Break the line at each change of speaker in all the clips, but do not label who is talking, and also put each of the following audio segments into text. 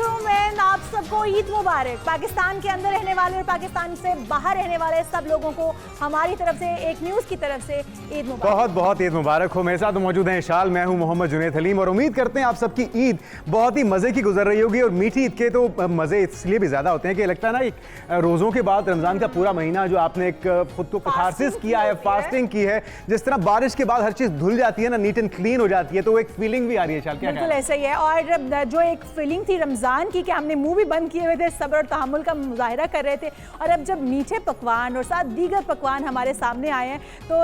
वालेकुम, आप सबको ईद मुबारक। पाकिस्तान के अंदर रहने वाले और पाकिस्तान से बाहर रहने वाले सब लोगों को हमारी तरफ से, एक न्यूज़ की तरफ से ईद मुबारक।
बहुत बहुत ईद मुबारक हो। मेरे साथ मौजूद हैं इशाल, मैं हूं मोहम्मद जुनैद हलीम और उम्मीद करते हैं आप सबकी ईद बहुत ही मज़े की गुजर रही होगी। और मीठी ईद के तो मज़े इसलिए भी ज़्यादा होते हैं कि लगता है ना, एक रोज़ों के बाद रमज़ान का पूरा महीना जो आपने एक खुद को कथारसिस किया है, फास्टिंग की है, जिस तरह बारिश के बाद हर चीज़ धुल जाती है ना, नीट एंड क्लीन हो जाती है, तो एक फीलिंग भी आ रही है। इशाल, क्या
बिल्कुल ऐसा ही है। और जो एक फीलिंग थी रमज़ान की कि हमने मुंह भी बंद किए हुए थे, सब्र और तहम्मुल का मुजाहिरा कर रहे थे, और अब जब मीठे पकवान और साथ दीगर पकवान हमारे सामने आए हैं तो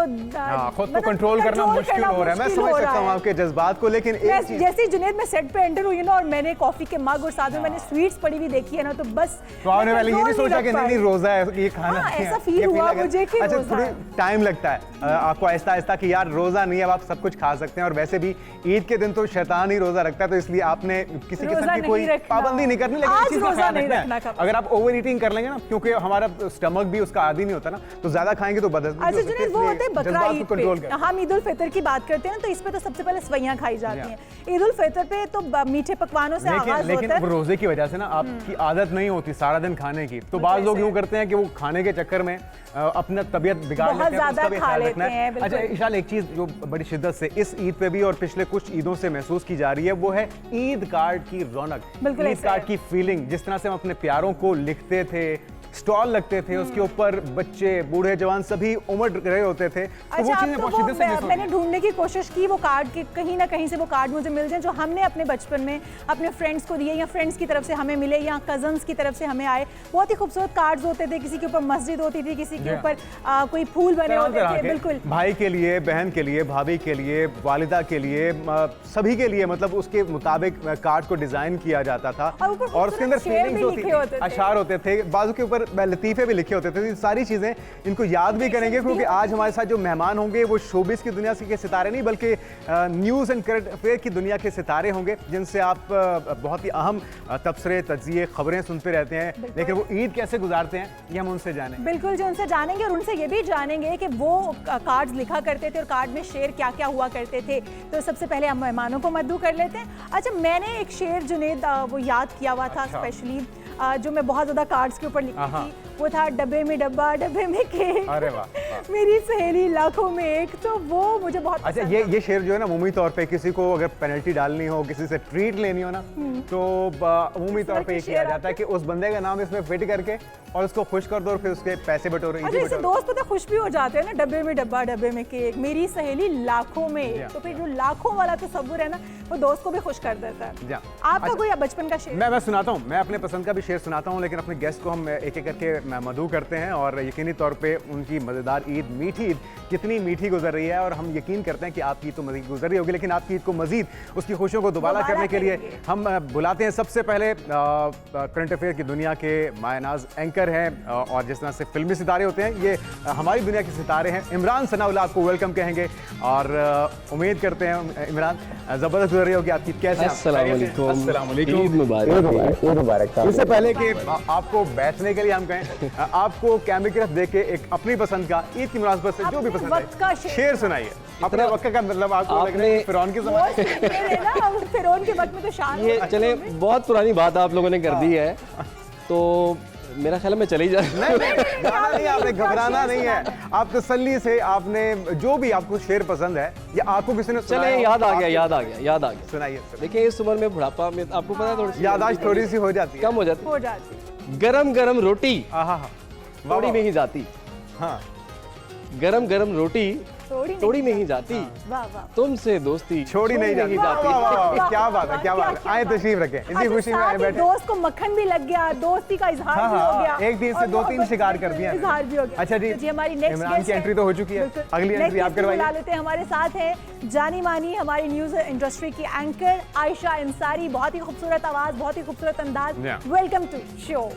खुद को कंट्रोल करना मुश्किल हो रहा है। मैं समझ सकता हूँ आपके जज्बात को, लेकिन
जैसे जुनैद में सेट पे एंटर हुई ना और मैंने कॉफी के मग और साथ में मैंने स्वीट्स पड़ी भी देखी है ना, तो बस
आपने पहले ये नहीं सोचा कि नहीं रोजा है ये खाना है,
ऐसा फील हुआ मुझे कि
अच्छा थोड़ी टाइम लगता है आपको आहिस्ता आहिस्ता कि यार रोजा नहीं है, अब आप सब कुछ खा सकते हैं। और वैसे भी ईद के दिन तो शैतान ही रोजा रखता है, तो इसलिए आपने किसी किस्म की कोई पाबंदी नहीं करनी, लेकिन चीज का ख्याल रखना है। अगर आप ओवर ईटिंग कर लेंगे ना, क्योंकि हमारा स्टमक भी उसका आदी नहीं होता ना, तो ज्यादा खाएंगे तो बदहजमी
हो सकती है। वो होते हैं बकरा ईद पे, हम ईद उल फितर की बात करते हैं ना, तो इस पे तो सबसे पहले सवैयां खाई जाती हैं। ईद उल फितर पे तो मीठे पकवानों से आगाज होता है,
लेकिन रोजे की वजह से ना आपकी आदत नहीं होती सारा दिन खाने की, तो बाज़ लोग यूं करते हैं कि वो खाने के चक्कर में अपना तबीयत बिगाड़ लेते हैं, उसका भी ख्याल रखना है। अच्छा इशाल, एक चीज जो बड़ी शिद्दत से इस ईद पे भी और पिछले कुछ ईदों से महसूस की जा रही है, वो है ईद कार्ड की रौनक, ईद कार्ड की फीलिंग। जिस तरह से हम अपने प्यारों को लिखते थे, स्टॉल लगते थे, उसके ऊपर बच्चे बूढ़े जवान सभी उमड़ रहे होते थे, तो वो चीजें बहुत शिद्दत से
मैंने ढूंढने की कोशिश की वो कार्ड की, कहीं ना कहीं से वो कार्ड मुझे मिल जाए जो हमने अपने बचपन में अपने फ्रेंड्स को दिए, या फ्रेंड्स की तरफ से हमें मिले, या कजन्स की तरफ से हमें आए। बहुत ही खूबसूरत कार्ड्स होते थे, किसी के ऊपर मस्जिद होती थी, किसी के ऊपर कोई फूल बने होते थे। बिल्कुल
भाई के लिए, बहन के लिए, भाभी के लिए, वालिदा के लिए, सभी के लिए, मतलब उसके मुताबिक कार्ड को डिजाइन किया जाता था और उसके अंदर फीलिंग्स होती थी, अशार होते थे, बाजू के ऊपर लतीफे भी लिखे होते थे। ये सारी चीजें इनको याद भी करेंगे, क्योंकि आज हमारे साथ जो मेहमान होंगे वो शोबिस की दुनिया के सितारे नहीं, बल्कि न्यूज़ एंड करंट अफेयर की दुनिया के सितारे होंगे, जिनसे आप बहुत ही अहम तबसरे, तज्जिए, खबरें सुनते रहते हैं। लेकिन वो ईद कैसे गुजारते हैं ये हम उनसे जानें।
बिल्कुल, जो उनसे जानेंगे और उनसे ये भी जानेंगे कि वो कार्ड्स लिखा करते थे और कार्ड में शेर क्या क्या हुआ करते थे। तो सबसे पहले हम मेहमानों को मद्दू कर लेते हैं। अच्छा, मैंने एक शेर जुनैद वो याद किया हुआ था, स्पेशली जो मैं बहुत ज्यादा कार्ड्स के ऊपर लिखती थी, वो था डब्बे में डब्बा, डब्बे में केक,
अरे वाह,
मेरी सहेली लाखों में एक। तो वो मुझे बहुत
अच्छा ये शेर जो है ना, उमूमी तौर पे किसी को अगर पेनल्टी डालनी हो, किसी से ट्रीट लेनी हो ना, तो उमूमी तौर पे ये किया जाता है कि उस बंदे का नाम इसमें फिट करके और उसको खुश कर दो और फिर उसके पैसे बटोरे।
अच्छा, इससे दोस्त पता खुश भी हो जाते हैं ना, डब्बे में डब्बा, डब्बे में केक, मेरी सहेली लाखों में एक। तो फिर जो लाखों वाला तसव्वुर है ना, वो दोस्त को भी खुश कर देता है। आपका कोई बचपन का शेर?
मैं सुनाता हूँ, मैं अपने पसंद का भी शेर सुनाता हूँ, लेकिन अपने गेस्ट को हम एक एक करके मदऊ करते हैं और यकीनी तौर पे उनकी मज़ेदार ईद, मीठी ईद कितनी मीठी गुजर रही है। और हम यकीन करते हैं कि आपकी ईद तो मज़ीद गुजर रही होगी, लेकिन आपकी ईद को मज़ीद उसकी खुशियों को दोबारा करने के लिए हम बुलाते हैं सबसे पहले करंट अफेयर की दुनिया के मायनाज एंकर हैं और जिस तरह से फिल्मी सितारे होते हैं, ये हमारी दुनिया के सितारे हैं। इमरान सनाउल्लाह आपको वेलकम कहेंगे और उम्मीद करते हैं इमरान ज़बरदस्त गुजर रही होगी आपकी। कैसे? इससे पहले कि आपको बैठने के लिए हम कहें, आपको कैमरे की तरफ देख के एक अपनी पसंद का ईद की मुनासबत से जो भी पसंद है शेर सुनाइए। अपने वक्त का मतलब आपको लग रहा है फिरौन के ज़माने
फिरौन के वक्त में तो शान
ये चले, बहुत पुरानी बात आप लोगों ने कर दी है, तो मेरा ख्याल मैं चले ही जाना
नहीं, आपने घबराना नहीं है, आप तसल्ली से आपने जो भी आपको शेर पसंद है या आपको किसी ने
चले, याद आ गया
सुनाइए।
देखिए इस उम्र में बुढ़ापा में आपको पता है थोड़ी
याददाश्त थोड़ी सी हो जाती है,
कम हो जाती। गरम गरम रोटी तोड़ी नहीं जाती,
हाँ
गरम गरम रोटी तोड़ी नहीं जाती, तुमसे दोस्ती
छोड़ी नहीं जाती। क्या बात है, क्या बात है। आए तशरीफ रखें, इसी खुशी में बैठे।
दोस्त को मक्खन भी लग गया, दोस्ती का इजहार भी हो गया,
एक दिन से 2-3 शिकार कर दिया,
इजहार भी हो गया।
अच्छा जी,
हमारी नेक्स्ट
इमरान की एंट्री तो हो चुकी है, अगली एंट्री आप करवाइए।
बुला लेते हैं, हमारे साथ है जानी मानी हमारी न्यूज इंडस्ट्री की एंकर आयशा अंसारी। बहुत ही खूबसूरत आवाज, बहुत ही खूबसूरत अंदाज। Welcome to show.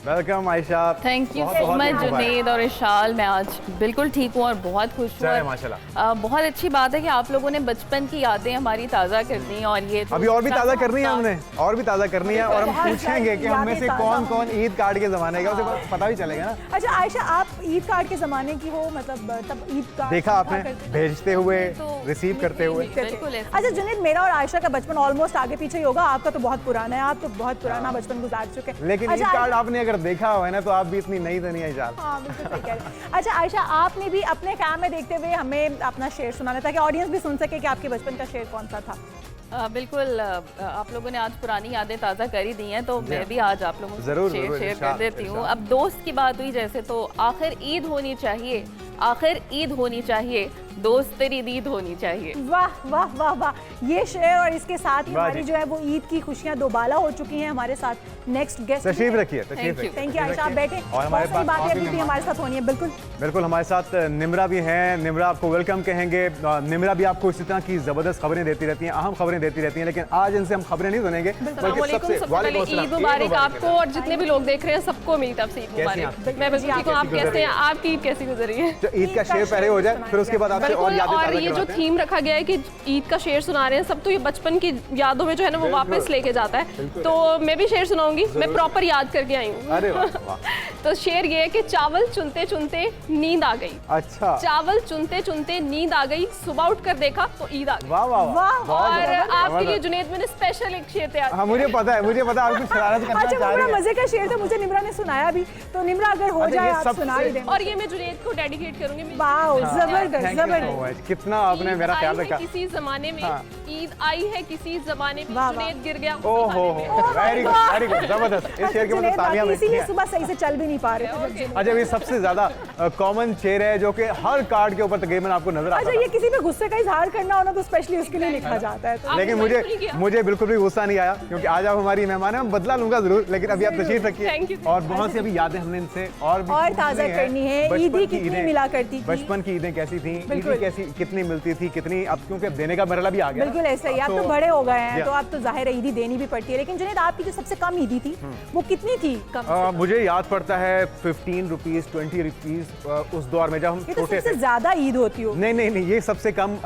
Welcome Ayesha.
Thank you
बहुत
सो
बहुत
मच
मुबारक।
जुनेद और इशाल। मैं आज बिल्कुल ठीक हूँ और बहुत खुश हूँ।
जय
और,
माशाल्लाह।
बहुत अच्छी बात है कि आप लोगों ने बचपन की यादें हमारी ताज़ा कर दी और ये तो
अभी और भी
दूसरा
ताज़ा करनी है
मौका-
हमने, और भी ताज़ा करनी है और हम
बहुत
पूछेंगे
सारी
कि हम में से
यादें
कौन
ताज़ा
कौन ईद कार्ड के ज़माने का, उसे पता भी चलेगा ना।
अच्छा आयशा, आप ईद कार्ड के ज़माने की हो, मतलब तब ईद कार्ड
देखा आपने भेजते हुए,
तो
रिसीव करते हुए।
बिल्कुल ऐसे।
अच्छा जुनेद, मेरा और आयशा का बचपन ऑलमोस्ट आगे पीछे ही होगा, आपका तो बहुत पुराना है, आप तो बहुत पुराना बचपन गुजार चुके हैं।
लेकिन ईद
अच्छा,
कार्ड आपने अगर देखा हुआ है ना, तो आप भी इतनी नई तो नहीं है आयशा।
हाँ बिल्कुल सही कह रहे हैं। अच्छा आयशा, आपने भी अपने काम में देखते हुए हमें अपना शेर सुनाना था कि ऑडियंस भी सुन सके कि आपके बचपन का शेर कौन सा था।
बिल्कुल आप लोगों ने आज पुरानी यादें ताज़ा कर ही दी हैं, तो मैं भी आज आप लोगों
ज़रूर,
से
ज़रूर,
शेयर
इरशाद,
कर देती हूँ।
इरशाद।
अब दोस्त की बात हुई जैसे, तो आखिर ईद होनी चाहिए, आखिर ईद होनी चाहिए, दोस्त तेरी दीद होनी चाहिए।
वाह वाह वाह वाह, ये शेर और इसके साथ ही
वाह
हमारी
जी।
जो है वो ईद की खुशियां दोबाला हो चुकी हैं। हमारे साथ नेक्स्ट गेस्ट
तशरीफ रखिए, तशरीफ
Thank you.
रखिए।
थैंक यू आयशा, आप बैठे।
और
बहुत
हमारे
सारी
पास
बातें
काफी
अभी भी
मेहमान-
हमारे साथ होनी है। बिल्कुल
बिल्कुल हमारे साथ निम्रा भी हैं। निम्रा आपको वेलकम कहेंगे। निम्रा भी आपको इसी तरह की ज़बरदस्त खबरें देती रहती हैं, अहम खबरें देती रहती हैं, लेकिन आज इनसे हम खबरें नहीं सुनेंगे
सबसे पहले ईद मुबारक आपको और जितने भी लोग देख रहे हैं सबको मेरी तरफ से ईद
कैसी हैं
मुबारक। मैं बिल्कुल ठीक हूँ, आप कैसे हैं? आपकी ईद कैसी गुजरी है?
जो ईद का शेर पहले हो जाए, फिर उसके बाद आपसे और
बिल्कुल।
यादें
और
ताज़ा
ये जो
करवाते हैं।
थीम रखा गया है कि ईद का शेर सुना रहे हैं सब, तो ये बचपन की यादों में जो है ना वो वापस लेके जाता है। तो मैं भी शेर सुनाऊंगी, मैं प्रॉपर याद करके आई हूँ।
अरे वाह वाह,
तो शेर ये है कि चावल चुनते चुनते नींद आ गई,
अच्छा,
चावल चुनते चुनते नींद आ गई, सुबह उठकर देखा तो ईद आ गई।
वाह वाह
वाह,
बहुत
और
जबरदस्त,
आपके लिए
जबरदस्त।
जुनेद मैंने स्पेशल एक शेर तैयार
हाँ मुझे पता है, मुझे पता है आप कुछ शरारत करना
अच्छा,
चाह
वो
रही
बड़ा
हैं।
मजे का शेर था, मुझे निम्रा ने सुनाया भी, तो निम्रा अगर हो
अच्छा,
जाए
ये
आप
सबसे-
सुना ही दें।
और ये मैं जुनेद को डेडिकेट करूंगी।
वाओ,
हाँ,
जबरदस्त
Thank you so
जबरदस्त।
much। कितना आपने
ईद
मेरा
आई
ख्याल
है
रखा।
किसी जमाने में,
हाँ।
ईद आई है किसी जमाने में,
वाह, वाह।
जुनेद गिर गया
ओ
उसी
हो
खाने में।
वेरी गुड, वेरी गुड, जबरदस्त। इस शेर के मतलब
जुनेद
तालियां
बाकी इसीलिए
बजती हैं।
सुबह सही से चल भी नहीं पा रहे थे जब जुनेद-
अच्छा, ये सबसे ज्यादा कॉमन शेर है जो कि हर कार्ड के ऊपर तकरीबन आपको नजर आता
अच्छा,
है।
ये किसी पे गुस्से का इजहार करना हो ना तो स्पेशली उसके लिए लिखा जाता है। तो
आपने
लेकिन
बिल्कुल नहीं किया।
मुझे बिल्कुल भी गुस्सा नहीं आया, क्योंकि आज आप हमारी मेहमान हैं। मैं बदला लूंगा जरूर, लेकिन अभी आप तशरीफ
Thank
रखिए।
you.
और बहुत सी अभी यादें हमने इनसे और भी
और
पूछनी
ताज़ा करनी है।
बचपन
ईदी
की
कितनी
ईदें-
मिला करती थी।
बचपन की ईदें कैसी थी,
बिल्कुल।
ईदी कैसी कितनी मिलती थी, कितनी, अब क्योंकि अब देने का मरला भी आ गया।
बिल्कुल ऐसा ही, आप तो बड़े हो गए हैं तो आप तो जाहिर है ईदी देनी भी पड़ती है। लेकिन जुनेद, आपकी जो सबसे कम ईदी थी वो कितनी थी? कम
मुझे याद पड़ता है 15 रुपीज़ 20 रुपीज़ उस दौर में जब हम
ये तो
छोटे
सबसे
थे।
ज्यादा ईद होती हो।
नहीं नहीं नहीं, ये सबसे कम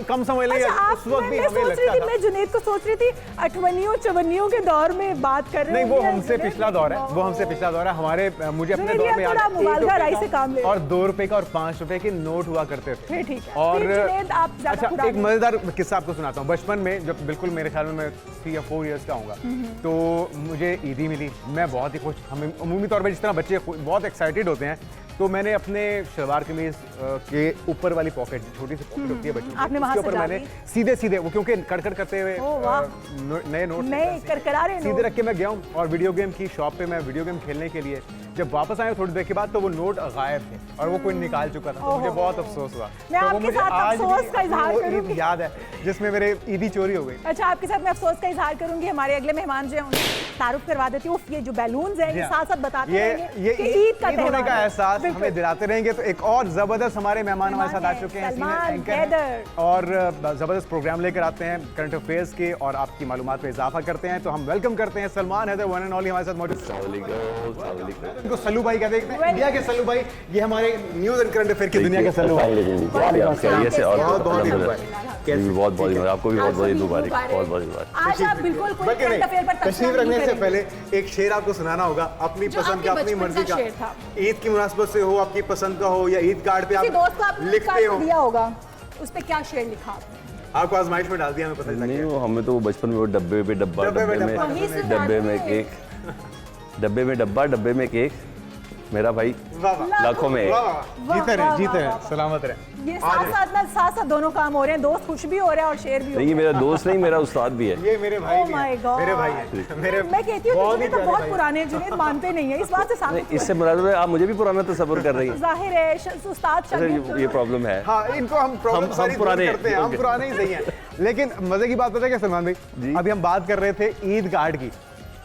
कम समझ लेंगे।
अच्छा, आप
उस वक्त भी
मैं
हमें
सोच रही
लगता
थी,
था।
मैं जुनेद को सोच रही थी 58 54 के दौर में बात कर रहे
नहीं, वो
होंगे
हमसे
जुनेद।
पिछला दौर है, वो हमसे पिछला दौर है। हमारे मुझे अपने
जुनेद,
दौर
ये
में याद
थोड़ा
है, 1
मुबालगा
रुपए
राई
का
से काम ले।
और 2 रुपए का और 5 रुपए के नोट हुआ करते थे।
फिर ठीक है।
और
फिर जुनेद, आप ज्यादा
अच्छा,
पुराने
एक मजेदार किस्सा आपको सुनाता हूँ। बचपन में जब बिल्कुल मेरे ख्याल में मैं 3 या 4 इयर्स का हूँगा, तो मुझे ईदी मिली। मैं बहुत ही खुश, हमें अमूमी तौर पर जिस तरह बच्चे बहुत एक्साइटेड होते हैं, तो मैंने अपने शलवार कमीज के ऊपर वाली पॉकेट, छोटी सी पॉकेट होती है बच्चों की,
आपने वहाँ
उसके ऊपर
सजा
मैंने
दी।
सीधे सीधे वो, क्योंकि कड़कड़ करते हुए
ओह, वाह।
नए नोट
नए करकरारे
सीधे
नोट।
रख के मैं गया हूँ और वीडियो गेम की शॉप पे मैं वीडियो गेम खेलने के लिए जब वापस आया थोड़ी देर के बाद, तो वो नोट गायब थे और वो कोई निकाल चुका था। तो मुझे बहुत अफसोस हुआ।
मैं
तो वो
आपके
मुझे
साथ
आज भी
अफसोस का इजहार
वो ईद
करूंगी।
याद है जिसमें मेरे ईदी चोरी हो गई।
अच्छा, आपके साथ मैं अफसोस का इजहार करूंगी। हमारे अगले मेहमान जो हैं उन्हें तारुफ करवा देती हूँ। ये जो बैलून्स हैं, ये साथ साथ बताते रहेंगे
ये
कि ईद का
ईद होने
त्योहार
का
है।
एहसास
बिल्कुल।
हमें दिलाते रहेंगे। तो एक और जबरदस्त हमारे मेहमान हमारे साथ आ चुके हैं,
सलमान
सीनियर एंकर हैं
हैदर।
और जबरदस्त प्रोग्राम लेकर आते हैं, करंट अफेयर्स के और आपकी मालूमात में इजाफा करते हैं। तो हम वेलकम करते हैं Salman Haider, one and only हमारे साथ मौजूद। इनको सल्लू भाई का देखते हैं, इंडिया के सल्लू भाई। ये हमारे न्यूज़ एंड करंट अफेयर की दुनिया के सल्लू भाई।
कैसे और
बहुत बहुत ईद मुबारक।
बहुत बहुत मुबारक, आपको भी बहुत बहुत ईद मुबारक,
मुबारक।
बहुत बहुत मुबारक।
आज आप बिल्कुल कोई
बल्कि
करंट अफेयर पर
नहीं, तशरीफ
तशरीफ
रखने से
करेंगे।
पहले एक शेर आपको सुनाना होगा, अपनी
जो
पसंद
आपके
का, अपनी
बचपन
मर्जी
का
का।
शेर था।
ईद की मुनासबत से हो, आपकी पसंद का हो, या ईद कार्ड पे
किसी
आप
दोस्त को आपने
लिखते
कार्ड
हो।
दिया होगा, उस पे क्या शेर लिखा आपने?
आपको आजमाइश में डाल दिया, हमें पता ही
नहीं,
लग
वो हमें तो वो बचपन में वो डब्बे पे डब्बा,
डब्बे में
डब्बे में
डब्बा,
वहीं से
डब्बे में
जाते हैं।
केक, डब्बे में डब्बा, डब्बे में केक, मेरा भाई
गया। वाह वाह
लाखों में एक।
वाह वाह, जीते
वाह,
रहे, जीते
वाह,
रहे,
वाह।
सलामत रहे।
ये साथ साथ दोनों काम हो रहे हैं, दोस्त खुश भी हो रहे हैं और शेर भी हो
नहीं, ये
रहे हैं।
मेरा दोस्त नहीं, मेरा उस्ताद भी है।
ये मेरे भाई
Oh
भी
my
हैं,
God।
मेरे भाई हैं, मेरे
मैं कहती हूँ कि
बहुत ही
जुनेद तो
प्यारे
बहुत
भाई।
पुराने हैं, जुनेद मानते नहीं है, इस बात से साबित हुआ।
इससे मुराद है आप मुझे भी पुराना तस्वर कर रही हैं।
जाहिर है उस्ताद
अच्छा,
शागिर्द
ये प्रॉब्लम है।
हाँ, इनको हम प्रॉब्लम
हम
सारी दूर
पुराने
करते हैं, हम
ओके।
पुराने ही सही हैं। लेकिन मजे की बात पता है क्या सलमान भाई,
जी।
अभी हम बात कर रहे थे ईद कार्ड की।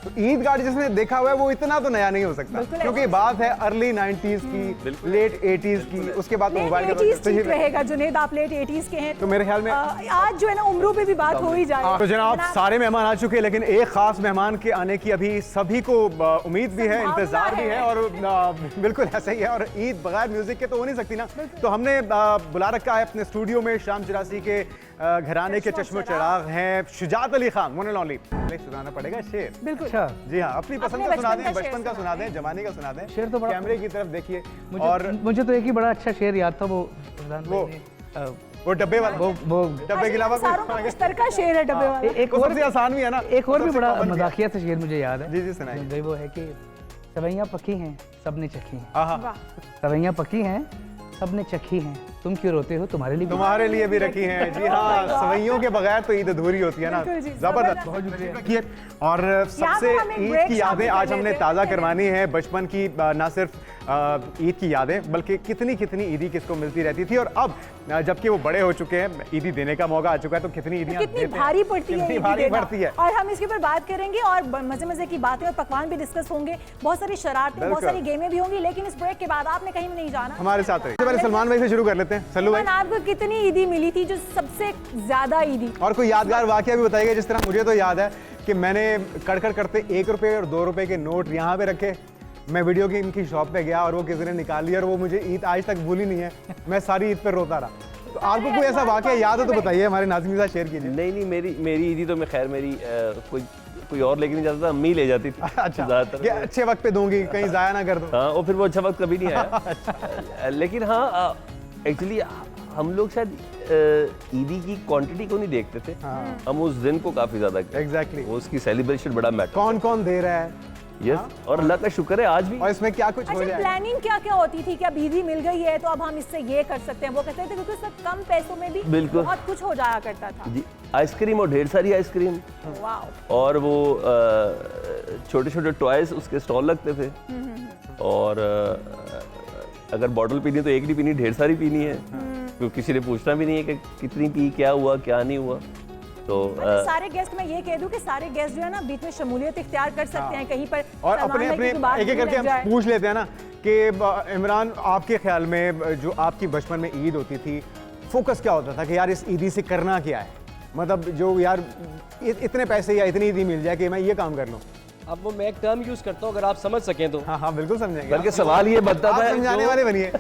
तो ईद कार्ड जिसने देखा हुआ है वो इतना तो नया नहीं हो सकता,
बिल्कुल
क्योंकि
ऐसा।
बात है अर्ली 90s की, लेट 80s की, उसके बाद तो मोबाइल
लेट 80s ठीक रहेगा। जुनेद आप लेट 80s के हैं,
तो मेरे ख्याल में
आज जो है ना उम्रों पे भी बात हो ही जाए।
तो जनाब सारे मेहमान आ चुके हैं, लेकिन एक खास मेहमान के आने की अभी सभी को उम्मीद भी है,
संभावना
इंतजार भी
है।
है, और बिल्कुल ऐसा ही है। और ईद बगैर म्यूजिक के तो हो नहीं सकती ना, तो हमने बुला रखा है अपने स्टूडियो में शाम चिरासी के घराने के चश्मो चिराग हैं Shujaat Ali Khan, one and only. सुनाना पड़ेगा शेर।
बिल्कुल।
जी हाँ, अपनी पसंद
अपने
का सुना
बचपन
दें,
का शेर
बचपन का सुना
सुना
दें, जमाने का सुना दें।
शेर तो बड़ा-
कैमरे की तरफ देखिए।
मुझे तो एक ही बड़ा अच्छा शेर याद था, वो
वो डब्बे वाला,
वो
डब्बे के अलावा
सारों का मुश्तरका शेर है डब्बे वाला।
एक
वो
और
सबसे आसान भी है ना,
एक और भी
सबसे
बड़ा
common भी है।
मजाकिया सा शेर मुझे याद है।
जी जी सुनाइए।
जो वो है कि सवैयां पकी हैं सबने चखी हैं,
आहा,
वाह।
सवैयां पकी हैं सबने चखी हैं, तुम क्यों रोते हो, तुम्हारे लिए भी
तुम्हारे लिए भी रखी हैं। जी हाँ, सवैयों के बगैर तो ईद अधूरी होती है ना।
बिल्कुल जी,
जबरदस्त,
जबरदस्त।
बहुत शुक्रिया रखिए। और सबसे
हम एक
ईद
break
की यादें
शामिल
आज
कर
हमने
लेते
ताज़ा
हैं।
करवानी है, बचपन की ना सिर्फ ईद की यादें बल्कि कितनी कितनी ईदी किसको मिलती रहती थी, और अब जबकि वो बड़े हो चुके हैं, ईदी देने का मौका आ चुका है, तो कितनी ईदियाँ
कितनी
देते हैं,
भारी पड़ती है
कितनी
ईद
भारी
देना।
पड़ती है।
और हम इसके ऊपर बात करेंगे और मजे मजे की बातें और पकवान भी डिस्कस होंगे, बहुत सारी शरारतें, बहुत
बिल्कुल।
सारी गेमें भी होंगी, लेकिन इस ब्रेक के बाद आपने कहीं भी नहीं जाना।
हमारे साथ रहिए। सबसे पहले सलमान भाई से शुरू कर लेते हैं। सल्लू भाई,
सलमान, आपको कितनी ईदी मिली थी, जो सबसे ज्यादा ईदी?
और कोई यादगार वाकया भी बताइएगा। जिस तरह मुझे तो याद है कि मैंने कड़कड़ करते 1 रुपए और 2 रुपए के नोट यहाँ पे रखे, मैं वीडियो की इनकी शॉप पे गया और वो किसी ने निकाल लिया, और वो मुझे ईद आज तक भूली नहीं है। मैं सारी ईद पर रोता रहा। तो आपको कोई ऐसा वाकया याद हो तो बताइए, हमारे नाज़रीन के साथ शेयर कीजिए।
नहीं मेरी ईदी तो मैं खैर मेरी कोई और लेके नहीं जाता था, अम्मी ले जाती थी
अच्छा,
ज़्यादातर।
ये अच्छे वक्त पे दूंगी, कहीं जाया ना कर दो।
हाँ, और फिर वो अच्छा वक्त कभी नहीं आया। लेकिन हाँ, एक्चुअली हम लोग शायद ईदी की क्वांटिटी को नहीं देखते थे, हम उस दिन को काफ़ी ज़्यादा
एग्जैक्टली,
उसकी सेलिब्रेशन बड़ा मैटर।
कौन कौन दे रहा है,
यस, और अल्लाह का शुक्र है आज भी।
और इसमें क्या कुछ हो
अच्छा,
जाए।
प्लानिंग क्या क्या होती थी कि अब ईदी मिल गई है तो अब हम इससे ये कर सकते हैं, वो कहते थे, क्योंकि उसमें कम पैसों में भी
बिल्कुल।
बहुत कुछ हो जाया करता था।
जी, आइसक्रीम और ढेर सारी आइसक्रीम,
वाह।
और वो छोटे छोटे टॉयज उसके स्टॉल लगते थे, और अगर बॉटल पीनी है तो एक नहीं पीनी, ढेर सारी पीनी है, क्योंकि किसी ने पूछना भी नहीं है कि कितनी पी, क्या हुआ क्या नहीं हुआ। तो
अच्छा, सारे गेस्ट, मैं ये कह दूं कि सारे गेस्ट जो है ना बीच में शमूलियत इख्तियार कर सकते हैं कहीं पर,
और
सलमान
अपने
भाई
अपने
की बात
एक एक
भी
करके
लग जाए।
हम पूछ लेते हैं ना कि इमरान, आपके ख्याल में जो आपकी बचपन में ईद होती थी, फोकस क्या होता था कि यार इस ईदी से करना क्या है, मतलब जो यार इतने पैसे या इतनी ईदी मिल जाए कि मैं ये काम कर लूँ।
अब वो मैं एक टर्म यूज करता हूँ, अगर आप समझ सकें तो।
हाँ हाँ बिल्कुल समझेंगे।
बल्कि सवाल ये बनता
आप
था,
समझाने वाले बनिए।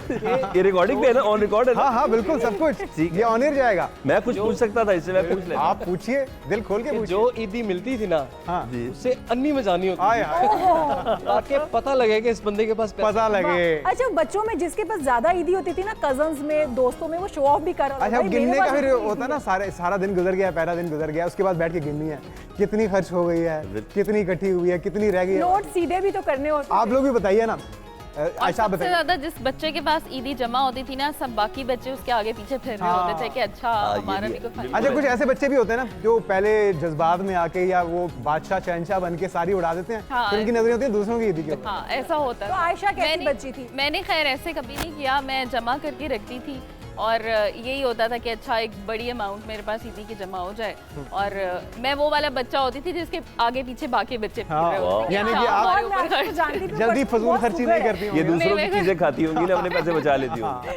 ये रिकॉर्डिंग पे है ना, ऑन रिकॉर्ड है ना?
हाँ हाँ बिल्कुल, सब कुछ
ठीक है।
ये ऑन एयर जाएगा।
मैं कुछ पूछ सकता था, इससे मैं पूछ लेता।
आप पूछिए, दिल खोल के पूछिए।
जो ईदी मिलती थी ना,
हाँ
उससे अन्नी में जानी होती
आए आए,
थी, ताकि पता लगे कि इस बंदे के पास पैसे
पता लगे।
अच्छा, बच्चों में जिसके पास ज्यादा ईदी होती थी ना, कजन्स में, दोस्तों में, वो शो ऑफ भी कर रहा
अच्छा, अब गिनने का फिर होता ना, सारा दिन गुजर गया, पहला दिन गुजर गया, उसके बाद बैठ के गिननी है कितनी खर्च हो गई है, कितनी इकट्ठी हुई है, कितनी रह गई है।
नोट सीधे भी तो करने होते
आप लोग भी बताइए ना।
और
आयशा
सबसे
बताइए।
ज्यादा जिस बच्चे के पास ईदी जमा होती थी ना, सब बाकी बच्चे उसके आगे पीछे फिर रहे होते थे कि अच्छा
ये
हमारा
भी
भी
है।
कोई फर्क
अच्छा, कुछ ऐसे बच्चे भी होते हैं ना जो पहले जज्बात में आके या वो बादशाह शहंशाह बन के सारी उड़ा देते हैं,
हाँ।
फिर उनकी नजरें होती है दूसरों की ईदी के ऊपर।
हाँ, ऐसा होता
तो
था।
आयशा कैसी
मैंने-
बच्ची थी?
मैंने खैर ऐसे कभी नहीं किया, मैं जमा करके रखती थी, और यही होता था कि अच्छा एक बड़ी अमाउंट मेरे पास ईदी की जमा हो जाए, और मैं वो वाला बच्चा होती थी जिसके आगे पीछे बाकी बच्चे फिर रहे होते थे कि
यानी
अच्छा,
कि आप-
हमारे
और मैं
ऊपर
आयशा को
खर्च।
जानती थी,
जल्दी
बट
फजूल
बहुत
खर्ची
सुगर
नहीं
है।
करती
ये
होंगी।
दूसरों
नहीं,
की चीजें खाती होंगी ना, अपने पैसे बचा लेती होंगी।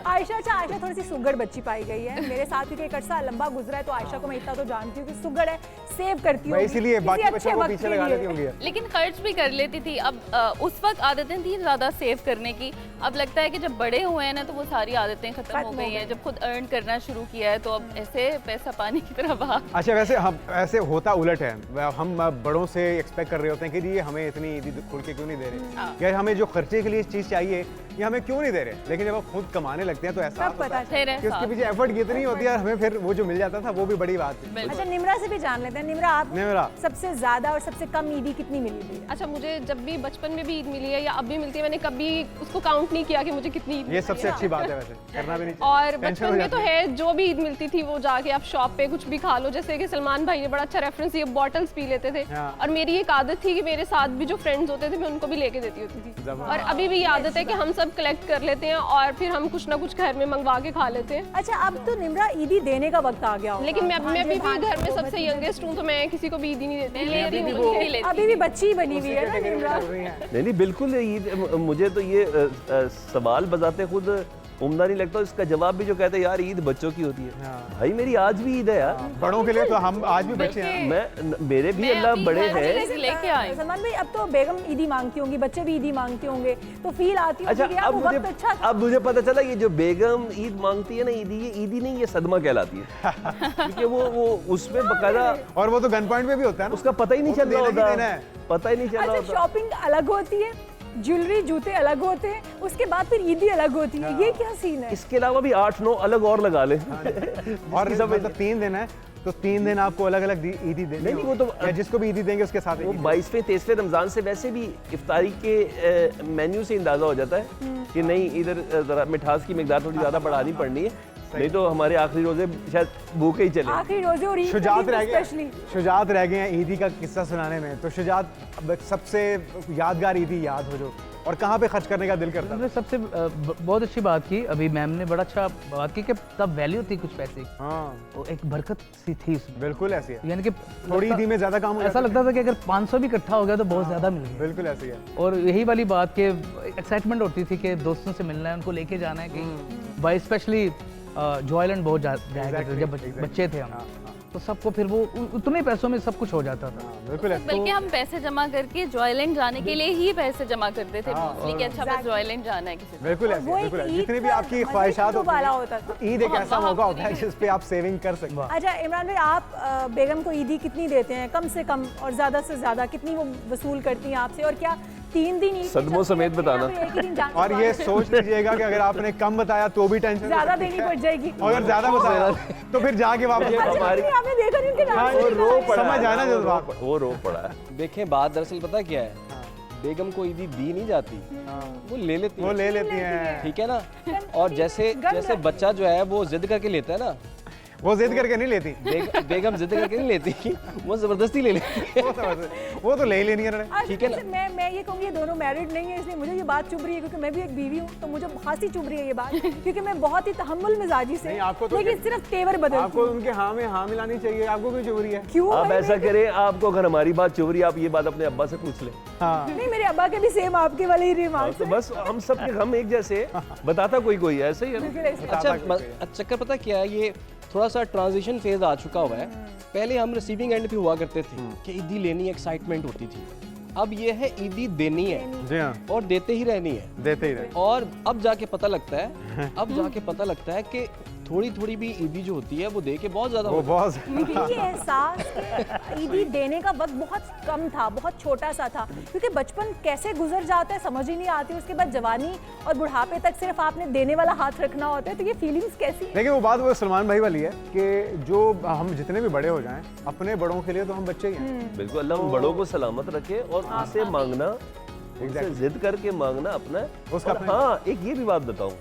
आयशा, अच्छा, आयशा थोड़ी सी सुगड़ बच्ची पाई गई है मेरे साथ, क्योंकि एक अरसा लंबा गुजरा है, तो आयशा को मैं इतना तो जानती हूँ कि सुगड़ है, सेव करती
मैं
हूँ
इसीलिए बाकी बच्चों को पीछे लगा लेती होंगी।
लेकिन खर्च भी कर लेती थी। अब उस वक्त आदतें थी ज़्यादा सेव करने की, अब लगता है कि जब बड़े हुए हैं ना तो वो सारी आदतें खत्म हो गई हैं। जब खुद अर्न करना शुरू किया है तो अब ऐसे पैसा पानी की तरह बहा।
अच्छा, वैसे हम ऐसे होता उलट है, हम बड़ों से एक्सपेक्ट कर रहे होते हैं कि जी हमें इतनी ईदी खुल के क्यों नहीं दे रहे, या हमें जो खर्चे के लिए चीज़ चाहिए ये हमें क्यों नहीं दे रहे, लेकिन जब आप खुद कमाने लगते हैं तो ऐसा
तब पता
फिर
कि उसके
ऐसा
पीछे एफर्ट कितनी होती है, और हमें फिर वो जो मिल जाता था वो भी बड़ी बात है।
अच्छा, निम्रा से भी जान लेते हैं। निम्रा, आप
निम्रा।
सबसे ज्यादा और सबसे कम ईदी कितनी मिली थी?
अच्छा, मुझे जब भी बचपन में भी ईद मिली है या अब भी मिलती है, मैंने कभी उसको काउंट नहीं किया कि मुझे कितनी ईद
ये
मिली
सबसे
है।
अच्छी बात है, वैसे करना भी नहीं
और
टेंशन हो
बचपन में तो
जाती
है जो भी ईद मिलती थी वो जाके आप शॉप पे कुछ भी खा लो, जैसे कि सलमान भाई ने बड़ा अच्छा रेफरेंस दिया, बॉटल्स पी लेते थे।
हाँ।
और मेरी एक आदत थी कि मेरे साथ भी जो फ्रेंड्स होते थे मैं उनको भी लेके देती होती थी। और अभी भी ये आदत है कि हम सब कलेक्ट कर लेते हैं और फिर हम कुछ ना कुछ घर में मंगवा के खा लेते हैं।
अच्छा, अब तो निम्रा ईदी देने का वक्त आ गया होगा।
लेकिन मैं
भांजे,
भी
भांजे
घर में
को,
सबसे
बच्चे-
यंगेस्ट हूँ, तो मैं किसी को भी ईदी नहीं देती।
मैं
लेती
भी
हूँ,
वो लेती
अभी भी बच्ची ही बनी हुई है ना निम्रा।
नहीं नहीं बिल्कुल ईद मुझे तो ये सवाल बजाते खुद उम्दा नहीं लगता, इसका जवाब भी जो कहते हैं यार ईद बच्चों की होती है। भाई मेरी आज भी ईद है यार,
बड़ों के लिए तो हम आज भी बच्चे हैं।
मेरे भी अल्लाह बड़े हैं।
लेके आई
सलमान भाई, अब तो बेगम ईदी मांगती होंगी, बच्चे भी ईदी मांगते होंगे, तो फील आती
अच्छा
होगी कि यार वो वक्त अच्छा था।
अब मुझे पता चला ये जो बेगम ईद मांगती है ना, ईदी ये ईदी नहीं, ये सदमा कहलाती है क्योंकि वो उसमें बकायदा
और वो तो गन पॉइंट पे भी होता है ना,
उसका पता ही नहीं
वो तो
चल रहा
देना ही देना
होता,
है।
पता ही नहीं चल रहा
अच्छा,
होता।
शॉपिंग अलग होती है, ज्वेलरी जूते अलग होते हैं, उसके बाद फिर ईदी अलग होती है, ये क्या सीन है?
इसके अलावा भी 8-9 अलग और लगा ले।
और मतलब 3 दिन है तो 3 दिन आपको अलग अलग ईदी देनी
नहीं, वो तो-
होगी। या जिसको भी ईदी देंगे उसके साथ
वो
ईदी।
22वें 23वें रमजान से वैसे भी इफ्तारी के मेन्यू से अंदाजा हो जाता है कि नहीं इधर जरा मिठास की मिकदार थोड़ी ज्यादा बढ़ानी पड़नी है, नहीं तो हमारे आखिरी रोजे शायद भूखे ही चले।
आखिरी रोजे और ईद
शुजात रह गए,
स्पेशली।
शुजात रह गए हैं ईदी का किस्सा सुनाने में। तो शुजात, अब सबसे यादगार ईदी याद हो जो, और कहाँ पे खर्च करने का दिल करता
आपने सबसे बहुत अच्छी बात की अभी मैम ने, बड़ा अच्छा बात की कि तब वैल्यू थी कुछ पैसे की,
हाँ
वो एक बरकत सी थी उसमें,
बिल्कुल ऐसी है।
यानी कि
थोड़ी ईदी में ज्यादा काम हो
ऐसा
जाता
लगता था कि अगर 500 भी इकट्ठा हो गया तो बहुत ज्यादा मिल
है।
गया।
बिल्कुल ऐसी है।
और यही वाली बात के एक्साइटमेंट होती थी कि दोस्तों से मिलना है, उनको लेके जाना है कहीं, भाई स्पेशली जॉयलैंड बहुत जाया करते जब बच्चे थे हम, तो सबको फिर वो उतने पैसों में सब कुछ हो जाता था।
बिल्कुल ऐसी।
बल्कि हम पैसे जमा करके जॉयलैंड जाने के लिए ही पैसे जमा करते थे मोस्टली कि अच्छा बस जॉयलैंड जाना है किसी से।
बिल्कुल ऐसी
वो
है,
एक
बिल्कुल ऐसी।
ईद
जितनी भी
का
आपकी
मज़े
ख्वाहिशात
तो वाला होता था।
होती हैं, ईद एक ऐसा मौका होता है जिस पे आप सेविंग कर सकते हैं।
अच्छा इमरान भाई, आप बेगम को ईदी कितनी देते हैं, कम से कम और ज्यादा से ज्यादा कितनी वो वसूल करती हैं आपसे, और क्या 3 दिन ईद के
सदमों
चलते
समेत
रहते हैं या
बताना।
फिर एक ही दिन जाने
और
के
ये
बाद
सोच लीजिएगा कि अगर आपने कम बताया तो भी टेंशन
ज्यादा देनी पड़ जाएगी?
अगर ज्यादा बताया तो फिर जाके वापस
अच्छा,
हमारी-
नहीं, आपने देखा नहीं उनके डांस
हाँ,
में
वो
कितना
रो
है?
पड़ा समझ आया ना जज्बात।
वो रो पड़ा है।
देखें बात दरअसल पता क्या है, बेगम को ईदी दी नहीं जाती, वो ले लेती
वो
है,
ले लेती हैं।
ठीक है ना। और जैसे जैसे बच्चा जो है वो जिद करके लेता है ना,
वो जिद करके नहीं लेती।
बेगम जिद करके नहीं लेती, वो जबरदस्ती ले लेती है।
वो तो ले ही लेनी है उन्होंने।
अच्छा,
ठीक है ना?
जैसे मैं ये कहूँगी ये दोनों मैरिड नहीं है, इसलिए मुझे ये बात चुभ रही है क्योंकि मैं भी एक बीवी हूँ, तो मुझे खासी चुभ रही है ये बात क्योंकि मैं बहुत ही तहम्मुल मिजाजी से,
नहीं, आपको तो
लेकिन सिर्फ तेवर बदलती
आपको
हूँ।
उनके हाँ में हाँ मिलानी चाहिए। आपको क्यों चुभ रही है?
क्यों
आप
भाई?
ऐसा करें, आपको अगर हमारी बात चुभ रही है आप ये बात अपने अब्बा से पूछ लें।
हाँ
नहीं, मेरे अब्बा के भी सेम आपके वाले ही रिमार्क्स
तो बस हम सब के हम एक जैसे बताता कोई ऐसे ही है ना।
बिल्कुल ऐसे।
अच्छा चक्कर पता क्या है, ये थोड़ा सा ट्रांजिशन फेज आ चुका हुआ है। पहले हम रिसीविंग एंड पे हुआ करते थे कि ईदी लेनी एक्साइटमेंट होती थी, अब ये है ईदी देनी है
जी हाँ,
और देते ही रहनी है।
देते ही रहे।
और अब जाके पता लगता है कि थोड़ी थोड़ी भी ईदी जो होती है वो दे के बहुत ज्यादा
वो
हो
बहुत
लेकिन ये एहसास कि ईदी देने का वक्त बहुत कम था, बहुत छोटा सा था, क्योंकि बचपन कैसे गुजर जाता है समझ ही नहीं आती, उसके बाद जवानी और बुढ़ापे तक सिर्फ आपने देने वाला हाथ रखना होता है, तो ये फीलिंग्स कैसी है?
लेकिन वो बात वो सलमान भाई वाली है कि जो हम जितने भी बड़े हो जाएं, अपने बड़ों के लिए तो हम बच्चे ही हैं।
बिल्कुल, अल्लाह उन बड़ों को सलामत रखे और उनसे मांगना, उनसे जिद करके मांगना अपना।
उसका
और
अपना-
हाँ एक ये भी बात बताऊं,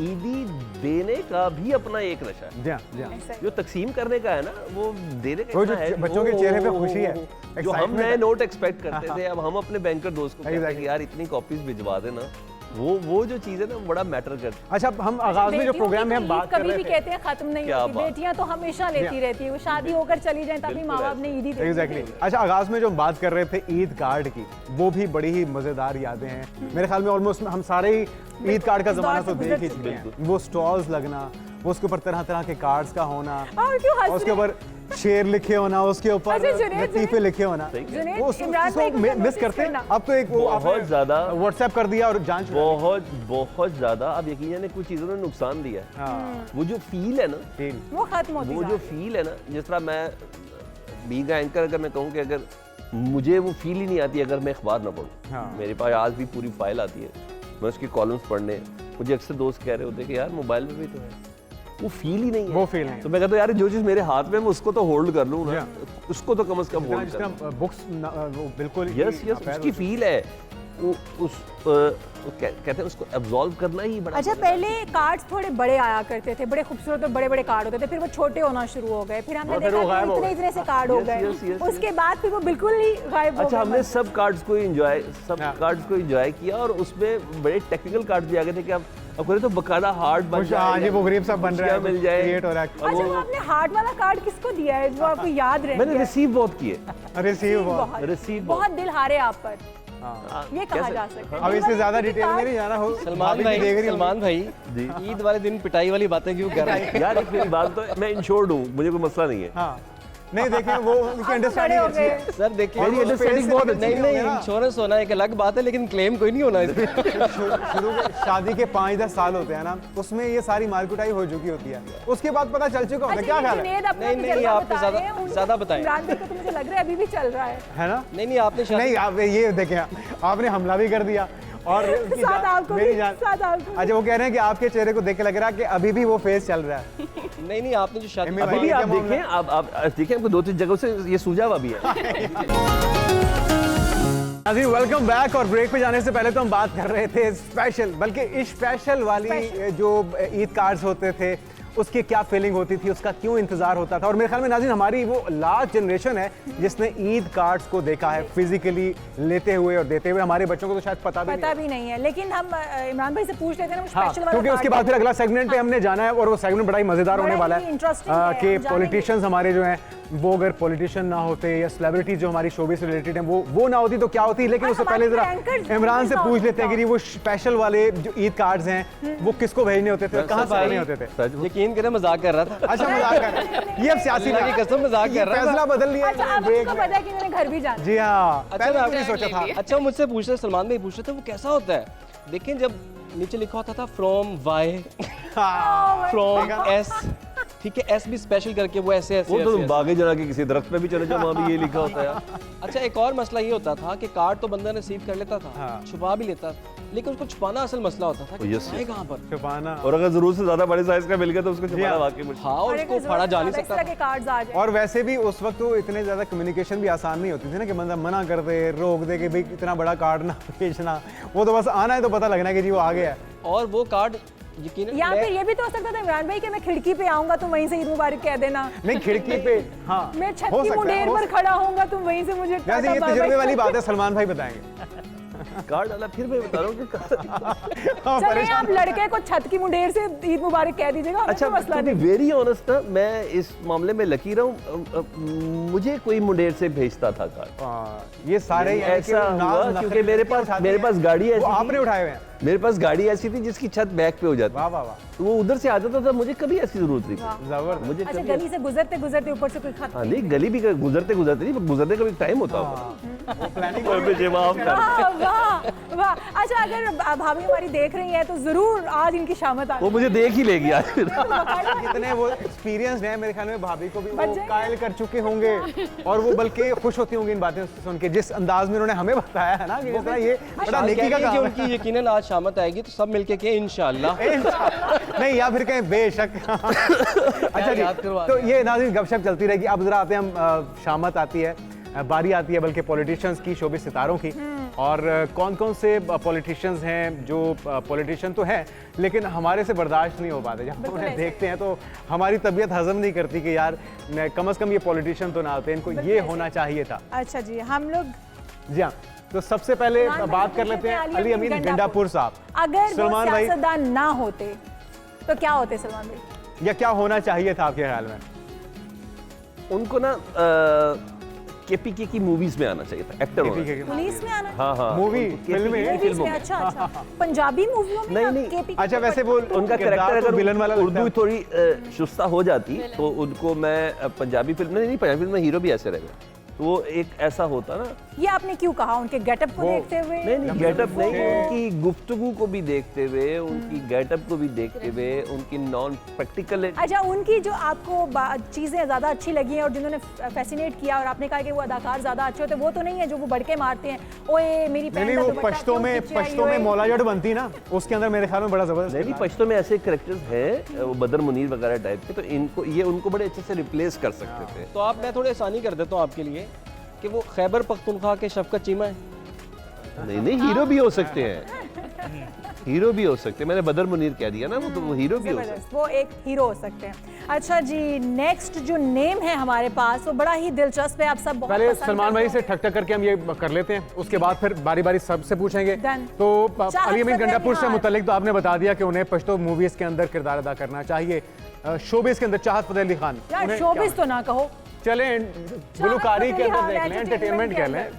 ईदी देने का भी अपना एक नशा है।
जी हाँ, जी हाँ।
ऐसा है।
जो तकसीम करने का है ना, वो देने का
वो
इतना
जो
है,
बच्चों के
ओ,
चेहरे पे
ओ,
खुशी है,
ओ, जो हम
excitement
नए
है।
नोट एक्सपेक्ट करते थे, अब हम अपने बैंकर दोस्त को कहते हैं
Exactly.
कि यार इतनी कॉपीज भिजवा देना, वो जो चीज़ है ना बड़ा मैटर करती है।
अच्छा, अब हम आगाज में जो
बेटियों
प्रोग्राम
की
में
तो
हम बात
ईद
कर
कभी
रहे
भी
थे,
कहते हैं खत्म नहीं
क्या
होती,
बात।
बेटियां तो हमेशा लेती
Yeah.
रहती है, वो शादी होकर चली जाए तभी
बिल्कुल
माँ बाप
ऐसे।
ने ईदी दी।
एग्जैक्टली। अच्छा, आगाज में जो हम बात कर रहे थे ईद कार्ड की, वो भी बड़ी ही मजेदार यादें हैं मेरे ख्याल में। ऑलमोस्ट हम सारे ही ईद कार्ड का
इस
जमाना
दौर
तो
से
देख ही
गुजर
चुके हैं। वो स्टॉल्स लगना, वो उसके ऊपर तरह तरह के कार्ड्स का होना,
और क्यों हंस
उसके
रहे हैं?
ऊपर शेर लिखे होना, उसके ऊपर
अच्छा, जुनैद,
लतीफे
जुनैद।
लिखे होना,
जुनैद,
वो
इमरान भाई को
मिस
नोटिस
करते हैं।
करना।
अब तो एक वो
बहुत ज़्यादा
व्हाट्सएप कर दिया और जान छुड़ा दी।
बहुत ज़्यादा। अब यकीनन कुछ चीज़ों ने नुकसान दिया है।
हाँ,
वो जो फील है ना,
फील।
वो खत्म होती
वो
जा
जो
रही है।
फील है ना, जिस तरह मैं बीइंग एंकर अगर मैं कहूँ कि अगर मुझे वो फील ही नहीं आती अगर मैं अखबार ना पढूं।
हाँ।
मेरे पास आज भी पूरी फाइल आती है, मैं उसकी कॉलम्स पढ़ने, मुझे अक्सर दोस्त कह रहे होते कि यार मोबाइल में भी तो है, वो फील ही नहीं है।
वो फील नहीं।
तो मैं कहता हूँ यार जो चीज़ मेरे हाथ में मैं उसको तो होल्ड कर लूँ ना, उसको तो कम से कम
जितना
होल्ड कर लूँ।
बुक्स वो बिल्कुल
यस यस, उसकी फील है। कहते हैं उसको एब्जॉल्व करना ही बड़ा
अच्छा, पहले कार्ड्स थोड़े बड़े आया करते थे, बड़े खूबसूरत और बड़े बड़े कार्ड होते थे, फिर वो छोटे होना शुरू हो गए, फिर हमने
और फिर
देखा
वो गायब
कि
हो
इतने
गए।
इतने से कार्ड हो
Yes,
गए,
yes, yes,
उसके बाद फिर वो बिल्कुल ही गायब हो
अच्छा,
गए।
हमने सब कार्ड्स को एंजॉय किया और उसमें बड़े टेक्निकल कार्ड्स भी आ गए थे कि अब करे तो बकायदा हार्ट बन
कुछ हाँ जी, वो गरीब सब बन रहा है,
मिल जाए,
क्रिएट हो रहा है।
अच्छा, वो आपने हार्ट वाला कार्ड किसको दिया है जो आपको याद रह
मैंने
गया?
रिसीव बहुत किए।
रिसीव
रिसीव
बहुत दिल हारे आप पर,
हाँ,
ये कहा
कैसे?
जा सकता है।
अब इससे ज्यादा डिटेल में नहीं जाना हो।
सलमान भाई ईद वाले दिन पिटाई वाली बातें क्यों कर रहे हैं?
यार एक मेरी बात तो, मैं इंश्योर्ड हूँ, मुझे कोई मसला नहीं है।
हाँ, नहीं देखें वो उनकी
आप तो
अंडरस्टैंडिंग
बड़े हो
अच्छी है।
गए।
सर देखिए,
और वो
अंडरस्टैंडिंग
space
बहुत
से
अच्छी
नहीं
है ना।
इंश्योरेंस होना एक अलग बात है, लेकिन क्लेम कोई नहीं होना इसमें।
शुरू के शादी के 5-10 साल होते हैं ना, उसमें ये सारी मारकुटाई हो चुकी होती है, उसके बाद पता चल चुका होता है।
अच्छा,
क्या
ये
ख्याल है?
जुनैद अपना
नहीं,
तजुर्बा
आपने
बता रहे हैं, उनको
ज़्यादा बताएं।
इमरान भाई को तो मुझे लग रहा है अभी भी चल रहा है
ना?
नहीं आपने शादी
नहीं, आप ये देखें, आपने हमला भी कर दिया और उनकी
साथ आपको
मेरी
भी,
जान।
साथ आपको भी।
अच्छा, वो कह रहे हैं कि आपके चेहरे को देख के लग रहा है कि अभी भी वो फेस चल रहा है।
नहीं आपने जो शादी
एमी
अभी
भाई,
भी
क्या
आप
मामला
देखें, आप देखें, आपको 2-3 जगहों से ये सूझा हुआ भी है।
नाज़रीन, वेलकम बैक। और ब्रेक पे जाने से पहले तो हम बात कर रहे थे स्पेशल, बल्कि स्पेशल वाली जो ईद कार्ड्स होते थे उसकी क्या फीलिंग होती थी, उसका क्यों इंतजार होता था। और मेरे ख्याल में नाज़रीन हमारी वो लास्ट जनरेशन है जिसने ईद कार्ड्स को देखा है फिजिकली लेते हुए और देते हुए। हमारे बच्चों को तो शायद पता भी नहीं है।
लेकिन हम इमरान भाई से पूछ लेते हैं ना, वो
हाँ,
स्पेशल वाला
क्योंकि उसके
कार्ड
बाद फिर अगला सेगमेंट पे हमने जाना है और वो सेगमेंट बड़ा ही मजेदार होने
बड़ा
वाला
ही
है
interesting है,
कि
हम जानेंगे।
पॉलिटिशियंस हमारे जो हैं वो अगर पॉलिटिशियन ना होते या सेलिब्रिटी जो हमारी शोबिस से रिलेटेड हैं वो ना होती तो क्या होती। लेकिन
और
उससे
हमारे
पहले
anchors
जरा इमरान से
ना
पूछ
होते
लेते हैं कि वो स्पेशल वाले जो ईद कार्ड्स हैं वो किसको भेजने होते थे, कहाँ से आने होते थे।
सच में।
यकीन करें मजाक कर रहा था।
अच्छा, मजाक कर रहे हैं। ये अब सियासी
अल्लाह की कसम मजाक
ये
कर रहा था।
फैसला बदल लिया
अच्छा, अब
ब्रेक
उसको
में।
पता है कि इन्होंने घर भी जाना।
जी हाँ,
अच्छा,
पहले
मैं
तो नहीं सोचा था।
अच्छा, मुझसे पूछ रहे सलमान भाई पूछ रहे थे वो कैसा होता है। देखें जब नीचे लिखा होता था फ्रॉम वाई, फ्रॉम एस, ठीक है, एस भी स्पेशल करके वो ऐसे
वो तो
ऐसे
बागे जरा के किसी दरख्त पे भी चले जाओ, वहाँ भी ये लिखा होता है।
अच्छा, एक और मसला ये होता था कि कार्ड तो बंदा रिसीव कर लेता था,
हाँ।
छुपा भी लेता, लेकिन उसको छुपाना असल मसला होता था कि
Yes,
छुपाए कहाँ पर।
छुपाना।
और अगर जरूरत से ज्यादा बड़े साइज का मिल गया तो उसको छुपाना
हाँ।
वाकई मुश्किल।
हाँ, और
और
उसको फाड़ा जा नहीं सकता
एक्स्ट्रा के कार्ड्स आ जाए।
और वैसे भी उस वक्त तो इतने ज़्यादा कम्युनिकेशन भी आसान नहीं होती थी ना कि बंदा मना कर दे, रोक दे कि भाई इतना बड़ा कार्ड ना भेजना। वो तो बस आना है तो पता लगना है कि जी वो आ गया है।
और वो कार्ड यकीन
या फिर ये भी तो हो सकता था इमरान भाई कि मैं खिड़की पे आऊंगा तुम वहीं से ईद मुबारक कह देना,
नहीं, खिड़की पे हाँ
मैं छत
हो
की
सकता है,
मुंडेर
हो
पर खड़ा होऊंगा तुम वहीं से मुझे
वैसे
टाटा
ये
बाय
तजुर्बे
बाय
वाली बात है, सलमान भाई बताएंगे।
कार्ड डाला, फिर मैं बता रहा हूँ कि
हाँ,
चलिए
परेशान।
आप लड़के को छत की मुंडेर से ईद मुबारक कह दीजिएगा, हमें
अच्छा,
कोई मसला
टू बी
नहीं।
वेरी ऑनेस्ट ना, मैं इस मामले में लकी रहा हूँ। मुझे कोई मुंडेर से भेजता था कार्ड।
हाँ, ये सारे ही हैं कि
ऐसा
नाज
हुआ
नखरे
क्योंकि मेरे पास
उठाते हैं।
गाड़ी ऐसी
वो
थी।
आपने उठाए हुए हैं।
मेरे पास गाड़ी ऐसी थी जिसकी छत बैक पे हो जाती,
वाह वाह वाह,
तो वो उधर से आ जाता था, मुझे कभी ऐसी जरूरत नहीं पड़ी।
जबरदस्त।
मुझे
अच्छा,
कभी
गली से गुजरते गुजरते ऊपर से कोई खत।
हाँ नहीं, गली भी गुजरते नहीं, पर गुजरने का भी टाइम होता होगा।
वो प्लानिंग
मुझे माफ कर।
वाह वाह वाह। अच्छा, अगर भाभी हमारी देख रही है तो जरूर आज इनकी शामत आ
वो मुझे देख ही लेगी आज।
कितने वो एक्सपीरियंस है, मेरे ख्याल में भाभी को भी
बच
वो
जाएंगे।
कायल कर चुके होंगे और वो बल्कि खुश होती होंगी इन बातें सुन के, जिस अंदाज में उन्होंने हमें बताया है ना कि जिस तरह ये बड़ा
शायद
नेकी
कह
का
रही है कि
काम है।
उनकी यकीनन आज शामत आएगी तो सब मिलके के इंशाल्लाह।
नहीं, या फिर कहें बेशक। अच्छा जी,
याद करवा
तो ये नाज़रीन गपशप चलती रहेगी। अब जरा आते हैं हम, शामत आती है, बारी आती है बल्कि पॉलिटिशियंस की, शोबिस सितारों की। और कौन कौन से पॉलिटिशियंस हैं जो पॉलिटिशियन तो हैं लेकिन हमारे से बर्दाश्त नहीं हो पाते। जब हम उन्हें देखते हैं तो हमारी तबीयत हजम नहीं करती कि यार कम से कम ये पॉलिटिशियन तो ना होते, इनको ये होना चाहिए था।
अच्छा जी, हम लोग
जी हाँ, तो सबसे पहले
सलमान भाई
बात
से
कर
पूछ
लेते
लेते
हैं
हैं
अली अमीन गंडापुर साहब।
अगर वो
सलमान भाई,
सियासतदान ना होते तो क्या होते सलमान भाई?
या क्या होना चाहिए था आपके ख्याल में?
उनको ना केपीके की मूवीज में आना चाहिए था, एक्टर होना चाहिए।
पुलिस में आना?
हाँ हाँ,
मूवी,
उनको
फिल्म में?
KPK
मूवीज में? अच्छा अच्छा, पंजाबी मूवियों में?
नहीं,
या
नहीं।
KPK
अच्छा,
को
वैसे वो
उनका
किरदार
कैरेक्टर
तो
अगर
विलन वाला लगता
उर्दू
है।
थोड़ी शुस्ता हो जाती तो उनको मैं पंजाबी फिल्म नहीं, पंजाबी फिल्म में हीरो भी ऐसे रहेगा, तो वो एक ऐसा होता ना।
ये आपने क्यों कहा? उनके गेटअप को देखते हुए?
नहीं, गेटअप नहीं, उनकी गुफ्तगू को भी देखते हुए, उनकी गेटअप को भी देखते हुए, उनकी नॉन प्रैक्टिकल।
अच्छा, उनकी जो आपको चीज़ें ज़्यादा अच्छी लगी हैं और जिन्होंने फैसिनेट किया और आपने कहा कि वो अदाकार ज़्यादा अच्छे होते, वो तो नहीं है जो वो बढ़ के मारते हैं, ओए मेरी
नहीं, वो पश्तो में मौलाजट बनती ना, उसके अंदर मेरे ख्याल में बड़ा जबरदस्त
नहीं, पश्तो में ऐसे कैरेक्टर्स हैं, वो बदर मुनीर वगैरह टाइप के, तो इनको उनको बड़े अच्छे से रिप्लेस कर सकते थे।
तो आप, मैं थोड़ी आसानी कर देता हूँ आपके लिए कि वो खैबर पख्तूनख्वा के शफकत चीमा है।
नहीं नहीं, हीरो भी हो सकते हैं, हीरो भी हो सकते हैं। मैंने बदर मुनीर कह दिया ना, वो तो वो हीरो भी हो सकते हैं।
जबरदस्त, वो एक हीरो हो सकते हैं। अच्छा जी, नेक्स्ट जो नेम है हमारे पास वो बड़ा ही दिलचस्प है, आप सब बहुत
पहले
पसंद
सलमान भाई
करते
से
होंगे।
ठक ठक करके हम ये कर लेते हैं, उसके बाद फिर बारी बारी सबसे पूछेंगे।
Done।
तो
चाहत
अली अमीन
फतेह
गंडापुर से
निहाल।
मुतालिक तो आपने बता दिया कि उन्हें पश्तो मूवीज के अंदर किरदार अदा करना चाहिए। शोबिस के अंदर चाहत फतेह अली खान,
यार
उन्हें
शोबिस तो ना कहो,
क्या- चले गुलकारी के
फतेह
अंदर
अली
देख
खान,
लें, एंटरटेनमेंट कह लें।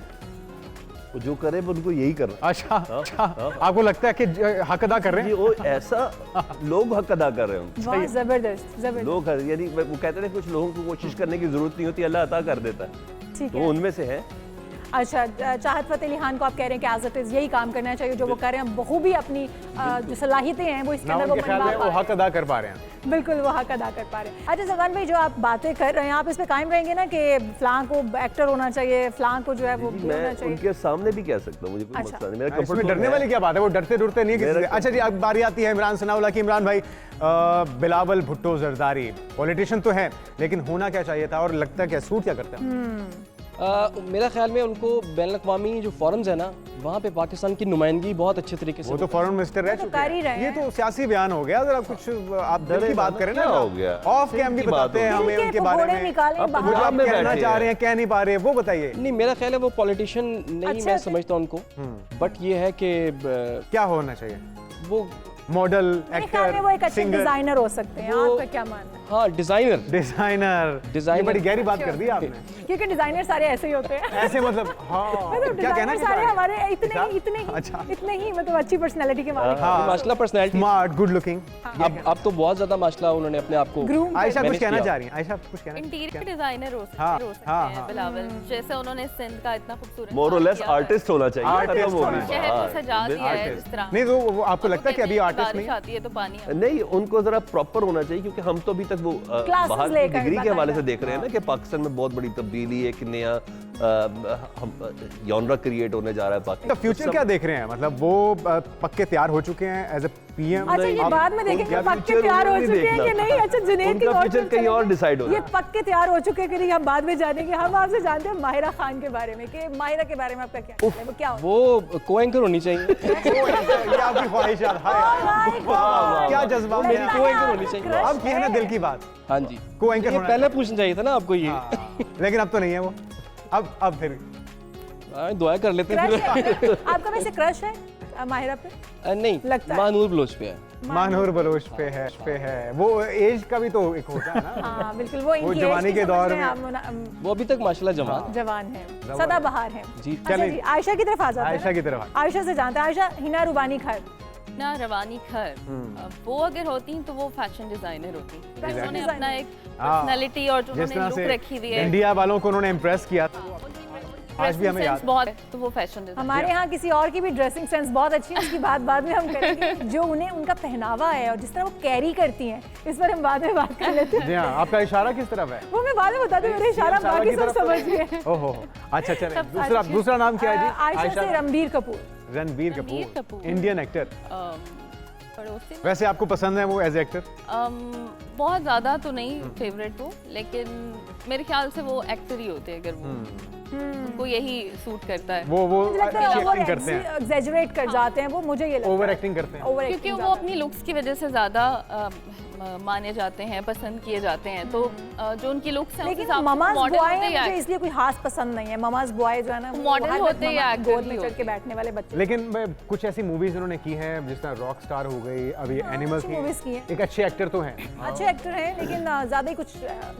वो जो करे वो उनको यही करना।
अच्छा अच्छा, आपको लगता है कि हक अदा कर रहे
जी,
हैं?
वो ऐसा लोग हक अदा कर रहे हैं।
वाह जबरदस्त जबरदस्त,
लोग यानी वो कहते हैं कुछ लोगों को कोशिश करने की जरूरत नहीं होती, अल्लाह अता कर देता है,
ठीक
तो
है।
वो उनमें से है।
अच्छा, चाहत फतेह अली खान को आप कह रहे हैं कि एज इट इज यही काम करना चाहिए जो वो कर रहे हैं, बखूबी अपनी जो सलाहियतें हैं वो इसके
ना
अंदर वो
उनके ख्याल
मनवा
में
पा
वो
रहे
हक अदा कर पा रहे हैं।
हैं। बिल्कुल वो हक अदा कर पा रहे हैं। अच्छा सलमान भाई, जो आप बातें कर रहे हैं आप इस पे कायम रहेंगे ना कि फलां को एक्टर होना चाहिए, फलां को जो है वो
जी,
होना
मैं
चाहिए?
उनके सामने भी कह सकता हूँ, मुझे कोई
अच्छा।
मसला नहीं। मेरा
इसमें
कंफर्ट
डरने वाली क्या बात है, वो डरते डरते नहीं है किसी से।
मेरा-
अच्छा जी, अब बारी आती है इमरान सनाउल्लाह की। इमरान भाई, बिलावल भुट्टो जरदारी पॉलिटिशियन तो है, लेकिन होना क्या चाहिए था और लगता क्या, सूट क्या करता है?
मेरा ख्याल में उनको बैन अवी जो फॉरम्स है ना, वहाँ पे पाकिस्तान की नुमाइंदगी बहुत अच्छे तरीके से
वो तो फॉरेन मिनिस्टर रह
तो
चुके
कर ही रहे
हैं। ये
हैं।
तो सियासी बयान हो गया, जरा कुछ आप दिल की बात करें ना।
क्या हो गया?
ऑफ कैम भी
दिल की बात
बताते हैं
हो
हमें
दिल के
उनके बारे
पकौड़े
में।
निकालें
अब
बाहर।
जो आप
में
कहना
बैठे
चाह
हैं।
रहे हैं, कह नहीं पा रहे, वो बताइए।
नहीं, मेरा ख्याल है वो पॉलिटिशियन नहीं,
अच्छा,
मैं
अच्छा।
समझता हूँ उनको, बट ये है कि
क्या होना चाहिए?
वो
मॉडल,
मेरे ख्याल में वो एक
एक्टर,
अच्छे
सिंगर,
डिजाइनर हो सकते हैं।
वो-
आपका क्या मानना है?
हाँ डिजाइनर।
डिजाइनर। ये
डिजाइनर।
बड़ी गहरी बात कर दी आपने।
क्योंकि डिजाइनर सारे ऐसे ही होते हैं।
ऐसे मतलब हाँ,
मतलब
क्या कहना
डिजाइनर सारे हमारे इतने
अच्छा?
ही
अच्छा।
इतने ही मतलब अच्छी पर्सनालिटी के मालिक हैं।
हाँ।
माशाल्लाह पर्सनैलिटी।
Smart, good looking.
अब तो बहुत ज्यादा माशाल्लाह उन्होंने अपने आप को
ग्रूम
आयशा कुछ
मैनेज
कहना
किया।
चाह रही हैं? आयशा कुछ कहना
इंटीरियर डिजाइनर हो सकते
हाँ,
हो सकते
हाँ,
हैं
हाँ।
बिलावल, जैसे उन्होंने सिंध का इतना खूबसूरत
मोर और
काम
लेस
किया है।
आर्टिस्ट होना चाहिए।
Artist
खत्म हो
होना
गई
चाहिए।
शहर को
बात।
सजा दिया है
Artist।
जिस तरह।
नहीं तो वो आपको लगता है कि अभी
कहते हैं
आर्टिस्ट
बारिश
नहीं?
आती है तो पानी आता है।
नहीं, उनको जरा प्रॉपर होना चाहिए, क्योंकि हम तो अभी तक वो
Classes
बाहर की
लेकर
डिग्री के
बताया।
हवाले से देख रहे हैं ना कि पाकिस्तान में बहुत बड़ी तब्दीली है, एक नया जॉनरा क्रिएट होने जा रहा है
तो
पाकिस्तान।
फ्यूचर क्या देख रहे हैं? मतलब वो पक्के तैयार हो चुके हैं एज ए पीएम?
अच्छा, ये बाद में देखेंगे
उनका
पक्के
future
तैयार हो
उन्होंने
चुके हैं कि
देखना।
नहीं। अच्छा, जुनैद की
उनका
बात
future कहीं और decide होना
ये
है।
पक्के तैयार हो चुके हैं कि नहीं, हम बाद में जानेंगे। हम आपसे जानते हैं माहिरा खान के बारे में कि माहिरा के बारे में आपका क्या कहना है, वो क्या होता
वो को-एंकर होनी चाहिए।
ये आपकी ख्वाहिशात
है? Oh my God!
क्या जज्बा
लगता
मेरी
है
को-एंकर
आपका
होनी चाहिए।
crush
अब की है ना दिल की बात।
हाँ जी,
को-एंकर
ये
होना
पहले पूछना चाहिए था ना आपको ये।
लेकिन अब तो नहीं है वो। अब फिर
हाँ, दुआ कर लेते हैं
क्रश
फिर।
है आपका, वैसे क्रश है माहिरा पे?
नहीं,
लगता है।
मानूर बलोच पे है।
मानूर बलोच पे है। वो एज का भी तो एक होता है ना।
हाँ बिल्कुल, वो इनकी
जवानी
age की
के
समझ
दौर
रहे हैं
में।
आप,
वो अभी तक माशाल्लाह जवान।
जवान है, सदाबहार है।
जी,
अच्छा
चलें।
जी, आयशा की तरफ आ जाते हैं
आयशा
ना?
की तरफ।
आयशा से जानते हैं। आयशा, हिना रुबानी खर
ना रवानी खर, वो अगर होती तो वो फैशन डिजाइनर होती। उन्होंने
designer।
अपना एक
हाँ।
पर्सनालिटी और जो
जिस
उन्होंने
तरह
लुक
से
रखी हुई है,
इंडिया वालों को उन्होंने इम्प्रेस किया, आज भी हमें याद
सेंस बहुत है, तो वो फैशन डिजाइनर।
हमारे यहाँ किसी और की भी ड्रेसिंग सेंस बहुत अच्छी है, उसकी बात बाद में हम करेंगे। जो उन्हें उनका पहनावा है और जिस तरह वो कैरी करती हैं, इस पर हम बाद में बात कर लेते हैं।
जी हाँ। आपका इशारा किस तरफ है?
वो मैं बाद में बताती हूँ, मेरे इशारा
इशारा
बाकी
की
सब
तरफ तो
समझ
नहीं।
गए।
ओहो, अच्छा चलें।
सब
दूसरा नाम क्या है जी?
आयशा से रणबीर कपूर।
रणबीर
रणबीर
कपूर,
कपूर।
Indian actor.
पड़ोसी में,
वैसे आपको पसंद है वो एज एक्टर?
बहुत ज्यादा तो नहीं फेवरेट हो, लेकिन मेरे ख्याल से वो एक्टर ही होते हैं। अगर वो उनको यही सूट करता है,
वो
मुझे लगता है
अच्छी
ओवर
एक्टिंग करते हैं,
एग्जैजरेट कर जाते हैं वो, मुझे ये लगता है।
ओवर एक्टिंग करते हैं।
ओवर
क्योंकि
एक्टिंग
वो अपनी लुक्स की वजह से ज्यादा माने जाते हैं, पसंद किए जाते हैं। तो जो उनकी लुक्स हैं,
लेकिन ममाज बॉय मुझे इसलिए कोई खास पसंद नहीं है। ममाज बॉय जो है ना, वो
Model
हर
होते
वक्त
या
ममा
actor
गोद
भी
में चढ़
होते
के
हैं।
बैठने वाले बच्चे।
लेकिन कुछ ऐसी मूवीज उन्होंने की हैं, जिस तरह रॉक स्टार हो गई, अभी एनिमल
अच्छी movies की हैं।
एक अच्छे एक्टर तो हैं।
अच्छे एक्टर हैं, लेकिन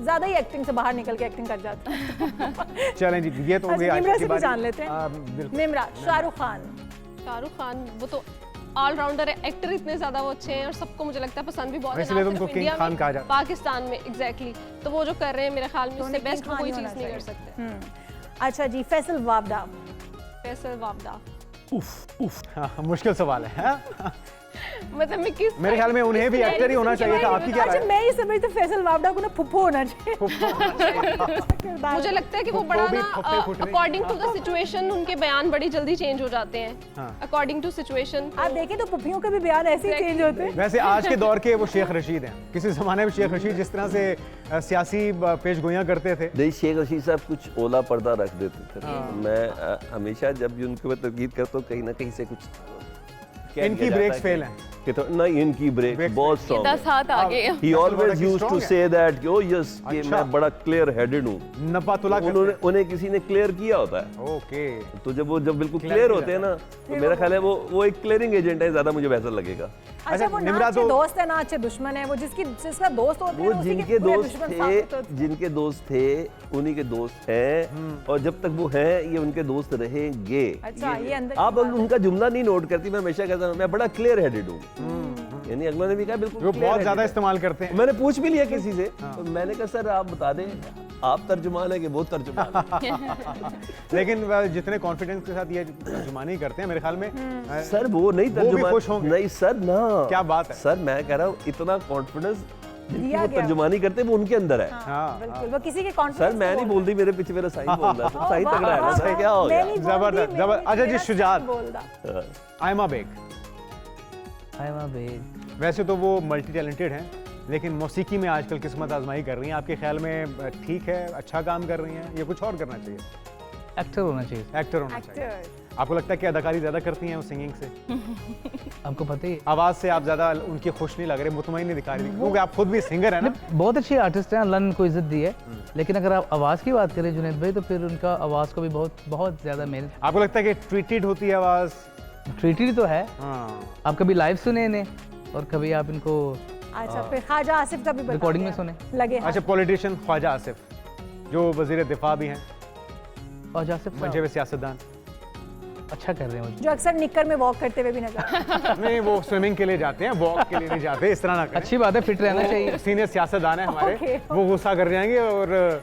ज्यादा ही एक्टिंग से बाहर निकल के एक्टिंग कर जाते हैं।
चलें जी, ये तो हो गई
अच्छा,
आयशा
निम्रा
की
से भी
बारी।
जान लेते हैं।
बिल्कुल।
निम्रा, शाहरुख खान।
शाहरुख खान वो तो ऑलराउंडर है, एक्टर इतने ज्यादा वो अच्छे हैं और सबको मुझे लगता है पसंद भी बहुत है।
इसलिए
ना
तुमको
सिर्फ
किंग
इंडिया
खान
में,
कहा जाता है।
पाकिस्तान में एग्जैक्टली। तो वो जो कर रहे हैं मेरे ख्याल में
तो
उससे
उन्हें
बेस्ट
किंग
कोई
खान ही
चीज़
होना
नहीं कर
चाहिए।
सकते।
अच्छा जी, फैसल वावदा।
फैसल वावदा,
हाँ, मुश्किल सवाल है। हाँ?
मतलब मैं किस
मेरे ख्याल में उन्हें भी एक्टर ही होना चाहिए था। आपकी क्या राय
अच्छा, मैं ये समझती हूँ फैसल वावड़ा को ना फुप्पो होना चाहिए।
मुझे लगता है कि वो बड़ा
भी
ना
फप्पे फूट रहे हैं।
अकॉर्डिंग टू द सिचुएशन उनके बयान बड़ी जल्दी चेंज हो जाते हैं,
हाँ।
According to situation.
आप देखें तो पुप्पियों के भी बयान ऐसे ही चेंज होते हैं।
वैसे आज के दौर के वो शेख रशीद हैं। किसी ज़माने में शेख रशीद जिस तरह से सियासी पेशगोइयाँ करते थे,
नहीं, शेख रशीद साहब कुछ ओला पर्दा रख देते थे। मैं हमेशा जब भी उनके ऊपर तनकीद करता हूँ कहीं ना कहीं से कुछ कह
इनकी
दिया
ब्रेक्स
जाता है
फेल हैं।
कि तो नहीं, इनकी ब्रेक बहुत स्ट्रांग
10 हाथ आगे है।
He always used
strong
to
है।
से दैट ओ यस कि
अच्छा।
मैं बड़ा क्लियर हेडेड हूँ।
नपातुला
उन्होंने उन्हें किसी ने क्लियर किया होता है।
ओके।
तो जब वो बिल्कुल क्लियर होते हैं ना, तो मेरा ख्याल है वो एक क्लियरिंग एजेंट है, ज्यादा मुझे वैसा लगेगा।
अच्छा, वो ना
निम्रा
अच्छे
तो-
दोस्त है ना अच्छे दुश्मन है। वो जिसका दोस्त होता है
वो
ना, उसी के
जिनके
पूरे
दोस्त
दुश्मन साबित होते
थे, जिनके दोस्त थे उन्हीं के दोस्त हैं, और जब तक वो हैं ये उनके दोस्त रहेंगे।
अच्छा, ये अंदर
आप उनका जुमला नहीं नोट करती, मैं हमेशा कहता हूँ मैं बड़ा क्लियर हेडेड हूँ। यानी अगला ने भी कहा बिल्कुल
वो
clear
बहुत
headed
ज़्यादा
है।
इस्तेमाल करते हैं।
मैंने पूछ भी लिया किसी से, तो मैंने कहा सर आप बता दें आप तर्जुमान है कि वो तर्जुमान है?
लेकिन वह जितने कॉन्फिडेंस के साथ ये तर्जुमानी करते हैं मेरे ख्याल में
सर वो नहीं
वो भी
तर्जुमान,
खुश होंगे।
नहीं सर ना,
क्या बात है।
सर मैं कह रहा हूँ इतना कॉन्फिडेंस जिनकी
दिया
वो
गया।
तर्जुमानी करते हैं वो उनके अंदर है।
हाँ,
बिल्कुल, वो किसी के कॉन्फिडेंस
सर मैं नहीं बोलती, मेरे पीछे मेरा साईं बोल रहा है, तो साईं तगड़ा है ना, सर क्या हो गया?
जबरदस्त, जबरदस्त। अच्छा जी, शुजात। आयमा बेग, वैसे तो वो मल्टी टैलेंटेड हैं, लेकिन मौसीकी में आजकल किस्मत आजमाई कर रही हैं। आपके ख्याल में ठीक है, अच्छा काम कर रही हैं, या कुछ और करना चाहिए?
एक्टर होना चाहिए।
एक्टर होना चाहिए। आपको लगता है कि अदाकारी ज़्यादा करती हैं वो सिंगिंग से?
आपको पता ही है।
आवाज़ से आप ज़्यादा उनकी खुश नहीं लग रहे, मुतमईन नहीं दिखा रही, क्योंकि आप खुद भी सिंगर है ना।
बहुत अच्छे आर्टिस्ट हैं, अल्लाह ने उनको इज्जत दी है, लेकिन अगर आप आवाज़ की बात करें जुनैद भाई, तो फिर उनका आवाज़ को भी बहुत बहुत ज़्यादा मेहनत।
आपको लगता है कि ट्रीटेड होती है आवाज़?
ट्रीटेड तो है।
हाँ,
आप कभी लाइव सुने इन्हें और कभी आप इनको
अच्छा, फिर ख्वाजा आसिफ का भी बता
रिकॉर्डिंग में
दिया।
सुने।
लगे हाथ।
अच्छा, पॉलिटिशियन ख्वाजा आसिफ जो वजीर दिफा भी हैं,
और जासिफ
मंचे हुए सियासतदान,
अच्छा कर रहे हैं वो।
जो अक्सर निक्कर में वॉक करते हुए भी नजर
नहीं वो स्विमिंग के लिए जाते हैं, वॉक के लिए नहीं जाते, इस तरह ना करें।
अच्छी बात है, फिट रहना चाहिए,
सीनियर सियासतदान है हमारे,
Okay,
वो गुस्सा कर जाएंगे और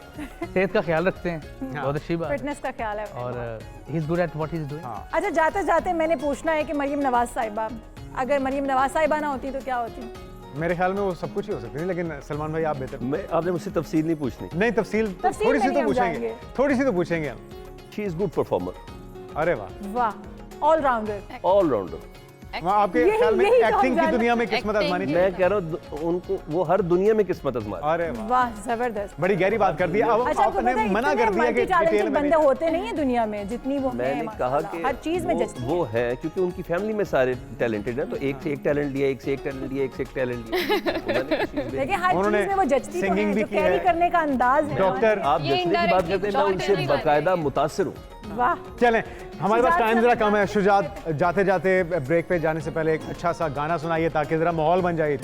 सेहत का ख्याल रखते हैं, बहुत अच्छी बात है।
फिटनेस का ख्याल है।
और he is good at what he is doing.
हाँ।
अच्छा, जाते जाते मैंने पूछना है कि मरियम नवाज साहिबा, अगर मरियम नवाज साहिबा ना होती तो क्या होती?
मेरे ख्याल में वो सब कुछ ही हो सकती है, लेकिन सलमान भाई आप बेहतर।
मैं आपने मुझसे तफसील नहीं पूछनी।
नहीं, तफसील
तफसील
थोड़ी
में
सी तो
नहीं हम
पूछेंगे,
जाएंगे।
थोड़ी सी तो पूछेंगे हम।
शी इज गुड परफॉर्मर,
अरे वाह,
वाह, ऑलराउंडर।
ऑलराउंडर।
वहाँ आपके
यही-
ख्याल में
यही तो हम
एक्टिंग की
जानना-
दुनिया में किस्मत
Acting
आजमानी
की-
चाहिए?
मैं कह रहा हूँ उनको वो हर दुनिया में किस्मत आजमा।
अरे वाह,
वाह, जबरदस्त।
बड़ी गहरी बात कर दी। अब
अच्छा, आपको
आपने
पता है
मना
इतने
कर दिया कि
multi-talented
डिटेल में
बंदे
नहीं।
होते नहीं है दुनिया में जितनी वो हैं,
मैंने कहा
माशाल्लाह।
कि
हर चीज में जचती
वो है क्योंकि उनकी फैमिली में सारे टैलेंटेड हैं, तो एक से एक टैलेंट लिया, एक से एक टैलेंट लिया, एक से एक टैलेंट लिया।
लेकिन हर
उन्होंने
चीज में वो जचती तो
singing
है,
भी
जो
की
कैरी
है।
करने का अंदाज है।
डॉक्टर,
आप
ये
जचने की बात
indirectly
करते हैं, मैं उनसे
doctor
बाकायदा मुतासिर हूँ।
वाह,
चलें, हमारे पास
शुजात
टाइम
साहब,
ज़रा कम है। शुजात, जाते जाते ब्रेक पे जाने से पहले एक अच्छा सा गाना सुनाइए ताकि ज़रा माहौल बन जाए।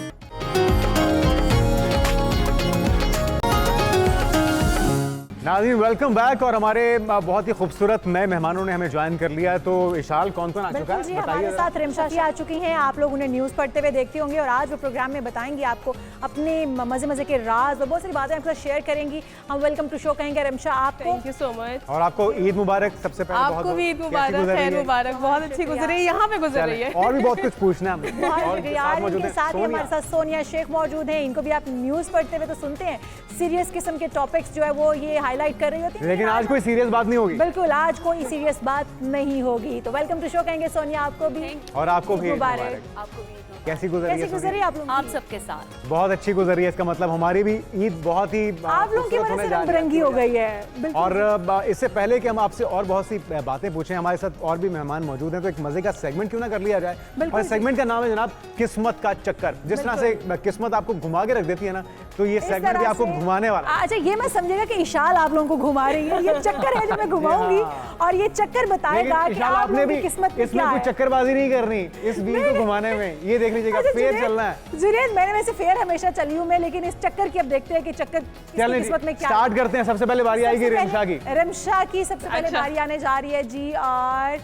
नाज़रीन, वेलकम बैक। और हमारे बहुत ही खूबसूरत नए मेहमानों ने हमें ज्वाइन कर लिया है। तो इशाल कौन कौन आ चुका
बिल्कुल
है
जी,
बताइए
हमारे
ज़रा।
साथ रिमशा जी आ चुकी हैं। आप लोग उन्हें न्यूज़ पढ़ते हुए देखते होंगे और आज वो प्रोग्राम में बताएंगी आपको अपने मज़े मज़े के राज और बहुत सारी बातें आपके साथ शेयर करेंगी। हम वेलकम टू शो कहेंगे रिमशा आपको।
Thank you so much.
और आपको ईद मुबारक सबसे पहले।
आपको भी ईद
कैसी
मुबारक,
गुजर रही
खैर
है?
मुबारक, बहुत अच्छी गुजर रही है, यहाँ पे गुजर रही
चलें,
है।
और भी बहुत कुछ पूछना है हमें।
बहुत
और
शुक्रिया।
साथ
आज
मौजूद
इनके
हैं
साथ ही
सोनिया।
हमारे साथ सोनिया शेख मौजूद हैं। इनको भी आप न्यूज़ पढ़ते हुए तो सुनते हैं, सीरियस किस्म के टॉपिक्स जो है वो ये हाईलाइट कर रही होती हैं।
लेकिन आज कोई सीरियस बात नहीं होगी।
बिल्कुल, आज कोई सीरियस बात नहीं होगी। तो वेलकम टू शो कहेंगे सोनिया आपको भी।
और आपको भी ईद
मुबारक।
मुबारक।
आपको भी
कैसी गुजर रही
कैसी
है
गुजर
सोनिया?
रही है आप लोग?
आप सबके साथ
बहुत अच्छी गुजर रही है। इसका मतलब हमारी भी ईद बहुत ही
आप लोगों की
खूबसूरत
वजह
होने
से
जा रही
रंगबरंगी हो गई है। बिल्कुल।
और इससे पहले कि हम आपसे और बहुत सी बातें पूछें, हमारे साथ और भी मेहमान मौजूद हैं, तो एक मजे का सेगमेंट क्यों ना कर लिया जाए।
बिल्कुल
और सेगमेंट का नाम है जनाब किस्मत का चक्कर। जिस तरह से किस्मत आपको घुमा के रख देती है ना, तो ये
इस
सेगमेंट भी
तरह
आपको
से-
घुमाने वाला है।
अच्छा, ये मैं समझेगा कि इशाल आप लोगों को घुमा रही है। ये चक्कर है जो मैं घुमाऊंगी और ये चक्कर बताएगा
लेकिन
कि
इशाल
आप
आपने
लोगों
भी
की किस्मत में
इसमें
क्या
कोई
है।
चक्करबाजी नहीं करनी इस वीक को घुमाने में। ये देख लीजिएगा,
अच्छा,
फेर
जुनैद-
चलना है।
जुनैद, मैंने वैसे फेयर हमेशा चली हूँ मैं, लेकिन इस चक्कर की अब देखते हैं कि चक्कर किसकी
चलें जी,
किस्मत में क्या है।
स्टार्ट करते हैं। सबसे पहले बारी आएगी
सबसे
रिमशा की।
पहले रिमशा की सबसे पहले
अच्छा।
बारी आने जा रही है जी। और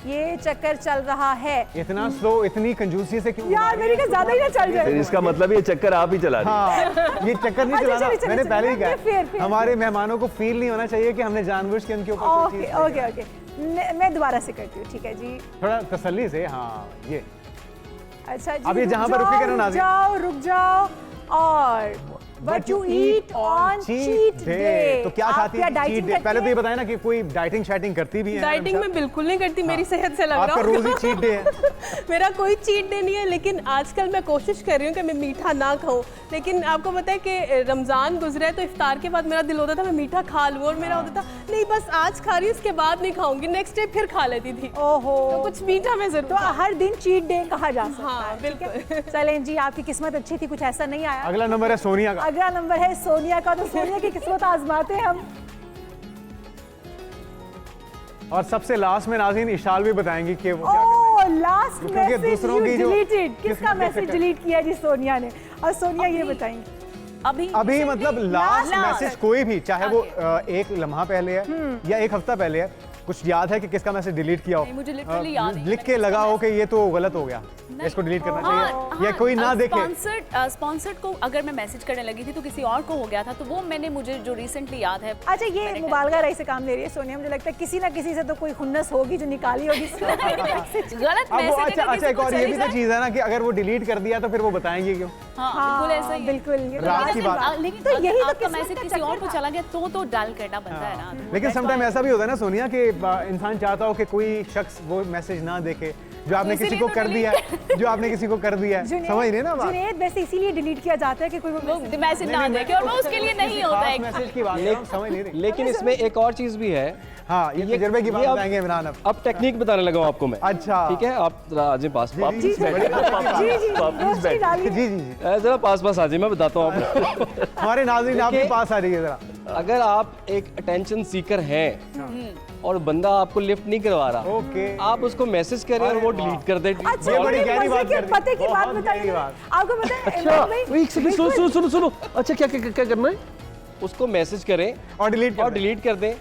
ये चक्कर चल रहा है।
इतना स्लो, इतनी कंजूसी से क्यों?
यार मेरी का ज्यादा ही ना चल
फिर
जाए।
इसका मतलब ये चक्कर आप ही चला रही हैं।
हाँ, ये चक्कर नहीं
अच्छा,
चलाना।
चलिए, चलिए,
मैंने
चलिए,
पहले ही
फिर,
कहा,
फिर।
हमारे मेहमानों को फील नहीं होना चाहिए कि हमने जानबूझ के उनके ऊपर कोई
ओके
चीज़
ओके
की है।
ओके, मैं दोबारा से करती हूँ, ठीक है जी।
थोड़ा तसल्ली से। हाँ, ये
अच्छा जी,
अब ये
रुक
जहाँ पर रुके
जाओ,
करना नाज़िम।
रुक जाओ और What you eat on cheat day।
तो क्या
आप
खाती
क्या
है
डाइटिंग
cheat day? पहले तो ये बताया ना कि कोई डाइटिंग शाइटिंग करती भी है
डाइटिंग में बिल्कुल नहीं करती, मेरी सेहत से लग
आपका
रहा
रोज ही
हूँ।
चीट डे है।
मेरा कोई चीट डे नहीं है, लेकिन आजकल मैं कोशिश कर रही हूँ कि मैं मीठा ना खाऊं। लेकिन आपको पता है कि रमज़ान गुजरा है तो इफ्तार के बाद मेरा दिल होता था मैं मीठा खा लूँ, और मेरा होता था नहीं बस आज खा रही हूँ, उसके बाद नहीं खाऊंगी, नेक्स्ट डे फिर खा लेती थी।
ओहो,
तो कुछ मीठा में
तो
जरूर।
हर दिन चीट डे कहा जा सकता
हाँ,
है, ठीक है?
बिल्कुल।
चलें जी, आपकी किस्मत अच्छी थी, कुछ ऐसा नहीं आया।
अगला नंबर है सोनिया का।
अगला नंबर है सोनिया का, तो सोनिया की किस्मत आजमाते हैं हम।
और सबसे लास्ट में नाज़रीन इशाल भी बताएंगी कि वो क्या
ओह, लास्ट
क्योंकि
मैसेज
दूसरों
यू
की जो
डिलीटेड। किसका
किस्मत
मैसेज
कैसे
डिलीट किया जी सोनिया ने? और सोनिया ये बताएंगे।
अभी मतलब लास्ट
last
मैसेज कोई भी, चाहे वो एक लम्हा पहले है या एक हफ्ता पहले है, कुछ याद है कि किसका मैसेज डिलीट किया हो?
नहीं, मुझे literally याद नहीं है,
लिख के लगा हो कि ये तो गलत हो गया, इसको डिलीट करना चाहिए, या कोई ना देखे।
स्पॉन्सर्ड को अगर मैं मैसेज करने लगी थी तो किसी और को हो गया था, तो वो मैंने मुझे जो रिसेंटली याद है।
अच्छा, ये मुबालगा राय से काम ले रही है सोनिया, मुझे लगता है किसी ना किसी से तो कोई खुन्नस होगी जो निकाली होगी।
गलत
अब वो
मैसेज
अच्छा एक और ये भी तो चीज है ना कि अगर वो डिलीट कर दिया तो फिर वो बताएंगे क्यों?
बिल्कुल ऐसा ही है।
बिल्कुल, ये तो
रात की
लेकिन-
बात।
लेकिन
तो यही तो
आपका
किस्मत
मैसेज
का
किसी और
चक्कर
को चला गया तो डाल करना बनता है ना।
लेकिन समटाइम ऐसा भी होता है ना सोनिया कि इंसान चाहता हो कि कोई शख्स वो मैसेज ना देखे जो आपने किसी को कर दिया है, जो आपने किसी को कर दिया है। समझ रहे ना बात?
जुनैद, वैसे इसीलिए डिलीट किया जाता है कि कोई वो
मैसेज ना देखे, और वो उसके लिए नहीं होता है।
मैसेज की बात है, हम समझ नहीं रहे।
लेकिन इसमें एक और चीज़ भी है।
हाँ, ये तजुर्बे की बात
अब-
बताएंगे इमरान अब।
टेक्निक बताने लगा हूं आपको मैं।
अच्छा,
ठीक है, आप जरा आ जाए पास।
जी,
वापस
जी,
बैठिए।
जी रोशनी डालिए।
जी जी जी,
जरा पास आ जाए, मैं बताता हूँ आपको।
हमारे नाज़रीन आप भी
देखिए-
पास आ जाइए जरा।
अगर आप एक अटेंशन सीकर हैं और बंदा आपको लिफ्ट नहीं करवा रहा,
ओके,
आप उसको मैसेज करें और वो डिलीट कर दे।
अच्छा,
ये बड़ी
अपने
गहरी
मजे
बात
की
कर दी।
पते की बात
बहुत
बताइए
गहरी
ना।
बात।
आपको पता है इमरान भाई,
एक सेकंड, सुनो सुनो सुनो। अच्छा, क्या क्या क्या करना है?
उसको मैसेज करें
और डिलीट
और डिलीट कर दें।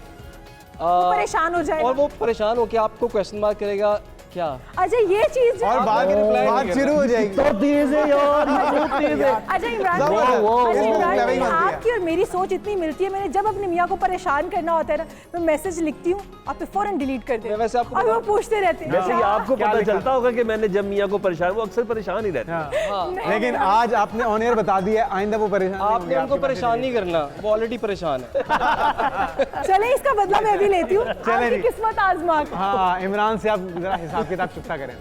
परेशान हो जाएगा।
और वो परेशान होकर आपको क्वेश्चन मार्क करेगा क्या।
अच्छा, ये चीज जो
और बात बात शुरू हो जाएगी।
तो तेज है यार, ये बहुत तेज है।
अच्छा इमरान भाई,
जबरदस्त।
अच्छा
इसमें
इमरान
level
भाई,
बनती है।
आपकी और मेरी सोच इतनी मिलती है। मैंने जब अपनी मियाँ को परेशान करना होता है ना, मैं मैसेज लिखती हूँ और फिर फौरन डिलीट कर देती
मैं
हूँ,
वैसे आपको
और वो
बताऊं-
पूछते रहते हैं
वैसे ही आपको
क्या
पता
लिखा?
चलता होगा कि मैंने जब मियाँ को परेशान, वो अक्सर परेशान ही रहते हैं।
हाँ, लेकिन आज आपने ऑन एयर बता दिया, आइंदा वो परेशान नहीं होंगे
आपने उनको
आपकी
परेशान नहीं करना, वो ऑलरेडी परेशान है।
चले इसका बदला मैं भी लेती हूँ,
चलें
आपकी
जी।
किस्मत आजमा के।
हाँ, इमरान से आप जरा हिसाब किताब चुकता करें।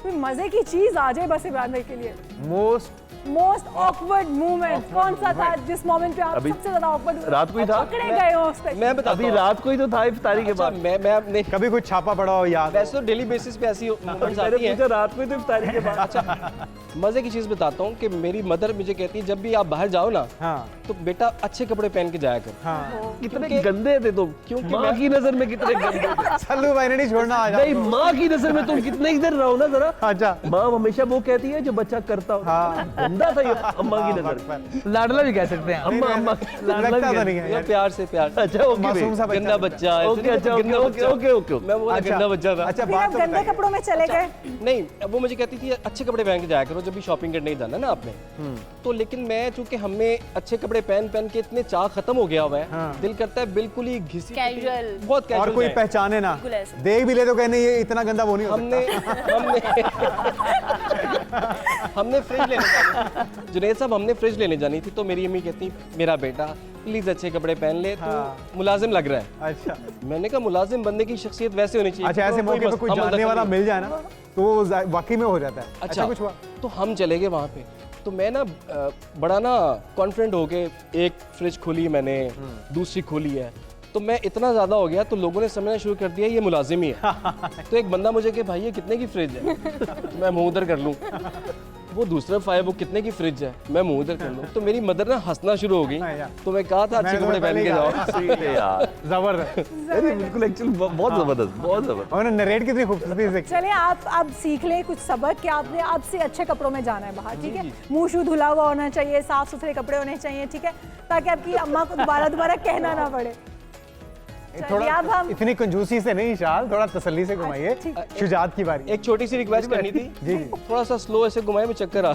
कोई मजे की चीज आ जाए बस इमरान भाई के लिए।
मोस्ट
ऑकवर्ड मोमेंट कौन सा था जिस मोमेंट पे आप
अभी
सबसे ज्यादा ऑकवर्ड
रात को ही था।
पकड़े गए हो उस पे?
मैं बताता
अभी
हूँ।
रात को ही तो था इफ्तारी के
अच्छा,
बाद।
मैं अपने
कभी कुछ छापा पड़ा हो याद हो?
वैसे तो डेली बेसिस पे ऐसी मोमेंट्स
मैंने
आती हैं।
पूछा रात को ही तो इफ्तारी के बाद।
अच्छा, मजे की चीज बताता हूँ कि मेरी मदर मुझे कहती है जब भी आप बाहर जाओ ना,
हाँ
तो बेटा अच्छे कपड़े पहन के जाया कर।
हाँ,
कितने गंदे थे तुम,
क्योंकि
माँ
मैं-
की नजर में कितने गंदे थे।
सल्लू भाई ने नहीं छोड़ना आज
नहीं,
आपको।
माँ की नजर में तुम कितने इधर रहो ना जरा।
अच्छा,
माँ हमेशा वो कहती है जो बच्चा करता हो।
हाँ।
गंदा था ये अम्मा की नजर में।
लाडला भी कह सकते हैं।
अम्मा अम्मा लाडला
लगता
भी
तो
कहती
नहीं है
या
यार।
प्यार से प्यार।
अच्छा ओके
मासूम सा बच्चा
गंदा बच्चा ऐसे
ओके,
नहीं,
अच्छा
गंदा
ओके
बच्चा।
ओके ओके
मैं बोला
अच्छा,
गंदा बच्चा था।
अच्छा
फिर
बात
आप
तो
गंदे
बताइए।
कपड़ों में चले गए।
नहीं, वो मुझे कहती थी अच्छे कपड़े पहन के जाया करो जब भी शॉपिंग करने जाना ना आपने। तो लेकिन मैं चूंकि हमें अच्छे कपड़े पहन पहन के इतने चाह खत्म हो गया हुआ है,
हाँ।
दिल करता है बिल्कुल ही घिसी
Casual।
बहुत
और
कैजुअल
कोई पहचाने ना,
बिल्कुल ऐसे।
देख भी ले तो कहने ये इतना गंदा वो नहीं हो
हमने हमने फ्रिज लेने जानी, जुनैद साहब हमने फ्रिज लेने जानी थी, तो मेरी अम्मी कहती मेरा बेटा प्लीज अच्छे कपड़े पहन ले, तू
हाँ।
मुलाजिम लग रहा है।
सकता। अच्छा
मैंने कहा मुलाजिम बंदे की शख्सियत वैसे होनी चाहिए।
अच्छा, ऐसे मौके पे कोई जानने वाला मिल जाए ना तो वो वाकई में हो जाता है। अच्छा कुछ हुआ?
तो हम चले गए वहाँ पे, तो मैं ना बड़ा ना कॉन्फिडेंट हो के एक फ्रिज खोली मैंने, दूसरी खोली है, तो मैं इतना ज़्यादा हो गया तो लोगों ने समझना शुरू कर दिया ये मुलाजिम ही है। तो एक बंदा मुझे कि भाई ये कितने की फ्रिज है, मैं मुँह उधर कर लूँ। वो दूसरा फायर वो कितने की फ्रिज है, मैं मुँह उधर कर लूँ। तो मेरी मदर ना हंसना शुरू हो गई,
हाँ यार।
तो मैं कहा था अच्छे
मैंने
कपड़े
तो
पहन
पहले
के
ही
जाओ।
कहा।
Sweet है यार।
जबरदस्त।
अरे बिल्कुल एक्चुअली बहुत जबरदस्त, बहुत जबरदस्त।
और नरेट कितनी खूबसूरती से।
चलिए आप अब सीख लें कुछ सबक कि आपने अब से अच्छे कपड़ों में जाना है बाहर, ठीक है? मुंह शू धुला हुआ होना चाहिए, साफ सुथरे कपड़े होने चाहिए, ठीक है? ताकि आपकी अम्मा को दोबारा कहना ना पड़े।
थोड़ा
अब हम
इतनी कंजूसी से नहीं शाल, थोड़ा तसल्ली से घुमाइए।
ठीक।
शुजात की बारी।
एक छोटी सी रिक्वेस्ट करनी थी,
जी।
थोड़ा सा स्लो ऐसे घुमाए में चक्कर आ।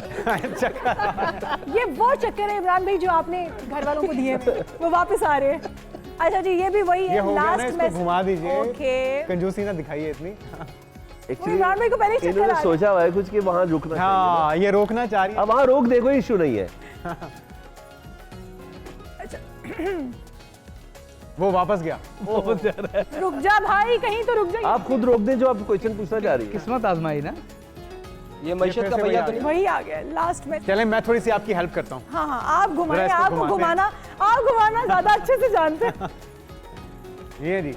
ये वो चक्कर है इमरान भाई जो आपने घर वालों को दिए थे, वो वापस आ रहे हैं। अच्छा जी, ये भी वही
ये
है
हो गया ना,
लास्ट
इसको घुमा दीजिए।
ओके,
कंजूसी ना दिखाइए इतनी।
इमरान भाई को पहले ही चक्कर आ
इन्होंने
गया।
सोचा हुआ है कुछ कि वहाँ रुकना चाहिए
हाँ ये रोकना चाह रही
ना। अब वहाँ रोक दे, कोई इशू नहीं है।
वो वापस गया।
रुक जा भाई, कहीं तो रुक जा।
आप खुद रोक दें जो आप क्वेश्चन पूछना चाह रही है।
किस्मत आजमाई ना।
ये मैशत का
फिर से
भैया
वही
तो नहीं।
वही आ गया लास्ट में।
चलें मैं थोड़ी सी आपकी हेल्प करता हूँ।
हाँ हाँ आप घुमाएं,
जरा इसको
आपको
घुमाते हैं।
आप घुमाना ज्यादा अच्छे से जानते हैं।
ये जी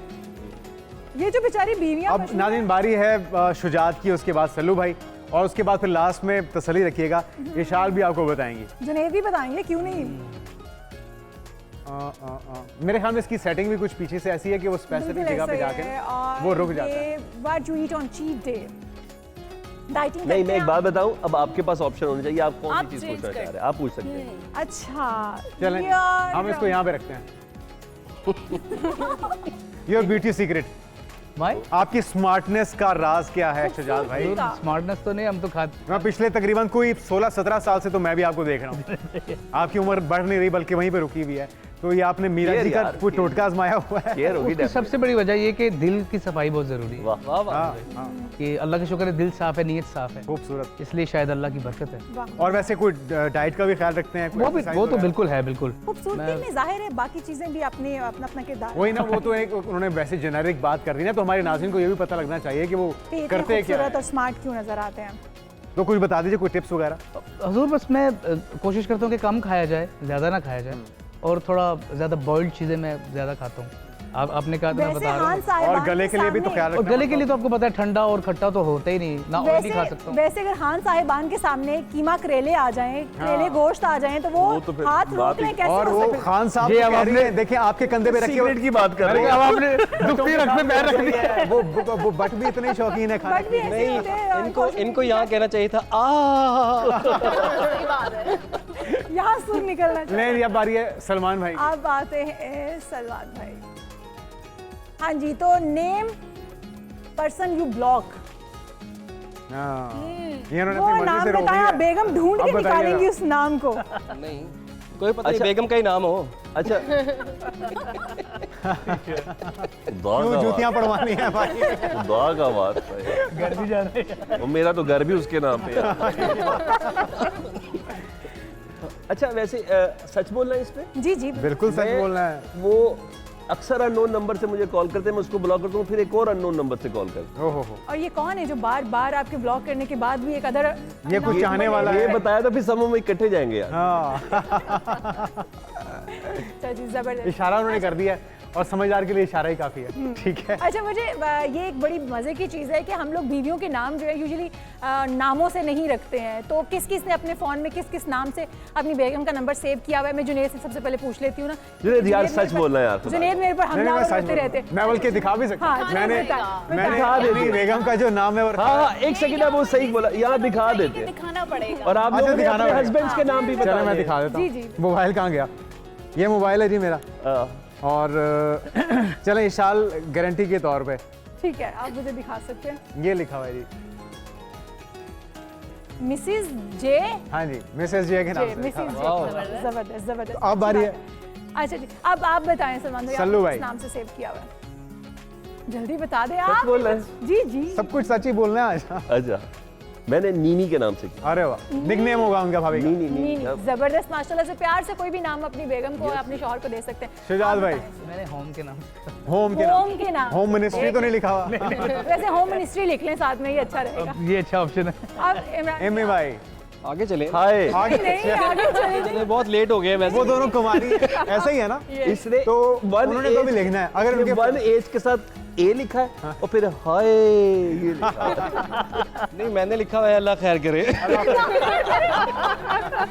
ये जो बेचारी बीवियां
अब नाज़रीन बारी है शुजात की, उसके बाद सल्लू भाई, और उसके बाद फिर लास्ट में तसल्ली रखिएगा, इशाल भी आपको बताएंगी।
जुनैद भी बताएंगे क्यों नहीं।
मेरे ख्याल में इसकी सेटिंग भी कुछ पीछे से ऐसी है कि वो स्पेसिफिक जगह पे जाकर वो रुक जाता है।
What you eat on cheat day. Dieting
नहीं, मैं एक बात बताऊं, अब आपके पास ऑप्शन होना चाहिए, आप कौन
आप
सी चीज
change
पूछना
कर
चाह रहे हैं, आप पूछ सकते हैं।
अच्छा
चलें
यार,
हम इसको यहाँ पे रखते हैं। योर ब्यूटी सीक्रेट,
भाई
आपकी स्मार्टनेस का राज क्या है शुजात भाई?
स्मार्टनेस तो नहीं, हम तो खाते।
मैं पिछले तकरीबन कोई 16-17 साल से तो मैं भी आपको देख रहा हूँ। आपकी उम्र बढ़ नहीं रही बल्कि वहीं पे रुकी हुई है। तो ये आपने मीरा
Care
जी का
यार,
कोई
care।
टोटका आजमाया हुआ है?
केयर होगी
उसकी सबसे बड़ी वजह ये कि दिल की सफाई बहुत जरूरी है।
वाह वाह वाह।
हाँ, हाँ,
कि अल्लाह का शुक्र है दिल साफ है, नीयत साफ है,
खूबसूरत।
इसलिए शायद अल्लाह की बरकत है।
और वैसे कोई डाइट का भी ख्याल रखते हैं? कोई
वो भी,
exercise
वो तो
वगैरह?
बिल्कुल है, बिल्कुल।
खूबसूरती में जाहिर है, बाकी चीजें भी अपने अपना अपना किरदार।
वही ना, वो तो एक उन्होंने वैसे जेनेरिक बात कर दी ना, तो हमारे नाज़रीन को ये भी पता लगना चाहिए कि वो
पे इतने
करते क्या
खूबसूरत
हैं।
और स्मार्ट क्यों नजर आते हैं।
तो कुछ बता दीजिए, कोई टिप्स वगैरह।
हजूर बस मैं कोशिश करता हूँ कि कम खाया जाए, ज़्यादा ना खाया जाए, और थोड़ा ज़्यादा बॉइल्ड चीज़ें मैं ज़्यादा खाता हूँ। आपने कहा तो मैं
वैसे
बता रहा
हान
हूँ।
साहिबान
और गले के लिए भी तो
सामने-
ख्याल
और
रखना
गले के लिए तो आपको पता है ठंडा और खट्टा तो होता ही नहीं ना, ऑयली खा सकता हूँ।
वैसे अगर खान साहिबान के सामने कीमा करेले आ जाएं, करेले गोश्त आ जाएं, तो वो
तो फिर
हाथ
बात
रोक लें
ही-
कैसे
और
हो
वो
सकता है?
खान साहब
ये
तो
अब
कह रही
आपने-
हैं, देखिए आपके कंधे पे रखे
सीक्रेट की बात कर रहे हैं।
अब आपने दुखती रख में पैर रख दिया।
वो बट भी इतने शौकीन है खाने
बट भी
के।
ऐसे होते हैं, और
इनको
कोशिश
इनको यहाँ कहना चाहिए था
यहाँ सुर निकलना चाहिए।
नहीं, अब बारी है सलमान भाई।
अब आते हैं सलमान भाई। हाँ जी, तो नेम पर्सन यू ब्लॉक।
ये उन्होंने
वो
अपनी मर्जी
नाम
से रोक
बताया,
लिया।
बेगम ढूंढ
अब
के
बताइएगा।
निकालेंगी उस नाम को।
नहीं, कोई पता नहीं
अच्छा।
बेगम का ही नाम हो।
अच्छा
क्यों जूतियां पड़वानी है भाई?
दुआ का बात है।
घर भी जा रहे हैं।
और मेरा तो घर भी उसके नाम पे है। अच्छा वैसे सच बोलना है इस पे?
जी जी
बिल्कुल सच
मैं-
बोलना है।
वो अक्सर अननोन नंबर से मुझे कॉल करते हैं, मैं उसको ब्लॉक करता हूँ, फिर एक और अननोन नंबर से कॉल करता
हो।
और ये कौन है जो बार बार आपके ब्लॉक करने के बाद भी एक अदर
ये कुछ चाहने वाला
हूँ। ये
है।
बताया तो फिर सब हम इकट्ठे जाएंगे यार।
हाँ,
अच्छा जी, जबरदस्त।
इशारा उन्होंने कर दिया है, और समझदार के लिए इशारा ही काफी है। ठीक है।
अच्छा, मुझे ये एक बड़ी मज़े की चीज़ है कि हम लोग बीवियों के नाम जो है यूजुअली नामों से नहीं रखते हैं। तो किस किस ने अपने फ़ोन में किस किस नाम से अपनी बेगम का नंबर सेव किया हुआ है? मैं जुनैद से सबसे पहले पूछ लेती हूँ ना।
जुनैद यार,
मेरे
सच
पर-
बोलना है यार, खुदा।
जुनैद मेरे पर
नहीं, मैं
हमला
सच
होते
बोल
रहते।
रहा हूँ। मैं बल्कि दिखा भी सकता
हाँ,
हूँ। मैंने
दिखा देती
अपनी बेगम का जो नाम है वो
हाँ हाँ, एक सेकंड आप वो सही बोला, यहाँ दिखा देते हैं।
दिखाना पड़ेगा।
और आप
अच्छा,
लोगों ने
दिखाना
अपने
पड़ेगा।
हस्बैंड्स के नाम भी
चलो
बता
मैं दिखा देता
जी,
हूँ।
जी।
मोबाइल कहाँ गया? ये मोबाइल है जी मेरा। और चलें इशाल गारंटी के तौर पे
ठीक है, आप मुझे दिखा सकते हैं।
ये लिखा हुआ है जी।
मिसिज जे
हाँ जी, मिसेस जे के नाम से लिखा
मिसिज
हुआ है।
जे। जबरदस्त जबरदस्त।
अब बारी है।
अच्छा जी, अब आप बताएं सलमान भाई,
सल्लू
आपने
भाई।
किस नाम से सेव किया हुआ है? जल्दी बता दें
सच
आप।
बोल रहे हैं?
जी जी।
सब कुछ सच ही बोलना है आज।
अच्छा, मैंने नीनी के नाम से किया।
अरे वाह, निकनेम होगा उनका भाभी का।
नीनी
नहीं
नीनी
नहीं,
अब
जबरदस्त। माशाल्लाह से प्यार से कोई भी नाम अपनी बेगम को अपने शौहर को दे सकते हैं।
शुजात
आप
भाई।
बताएं।
मैंने होम के नाम।
होम के
होम
नाम।
के नाम।
होम मिनिस्ट्री तो नहीं लिखा हुआ?
वैसे होम मिनिस्ट्री लिख लें साथ में, ये अच्छा रहेगा।
ये अच्छा ऑप्शन है।
अब इमरान
एम ए भाई
आगे चले।
हाय।
आगे
नहीं, आगे चले।
चले, बहुत लेट हो गए वैसे।
वो दोनों कुमारी ऐसा ही है ना?
इसने
तो
वन
उन्होंने तो भी लिखना है। अगर उनके
वन एज के साथ ए लिखा है और फिर हाय ये लिखा है।
नहीं, मैंने लिखा हुआ है अल्लाह खैर करे।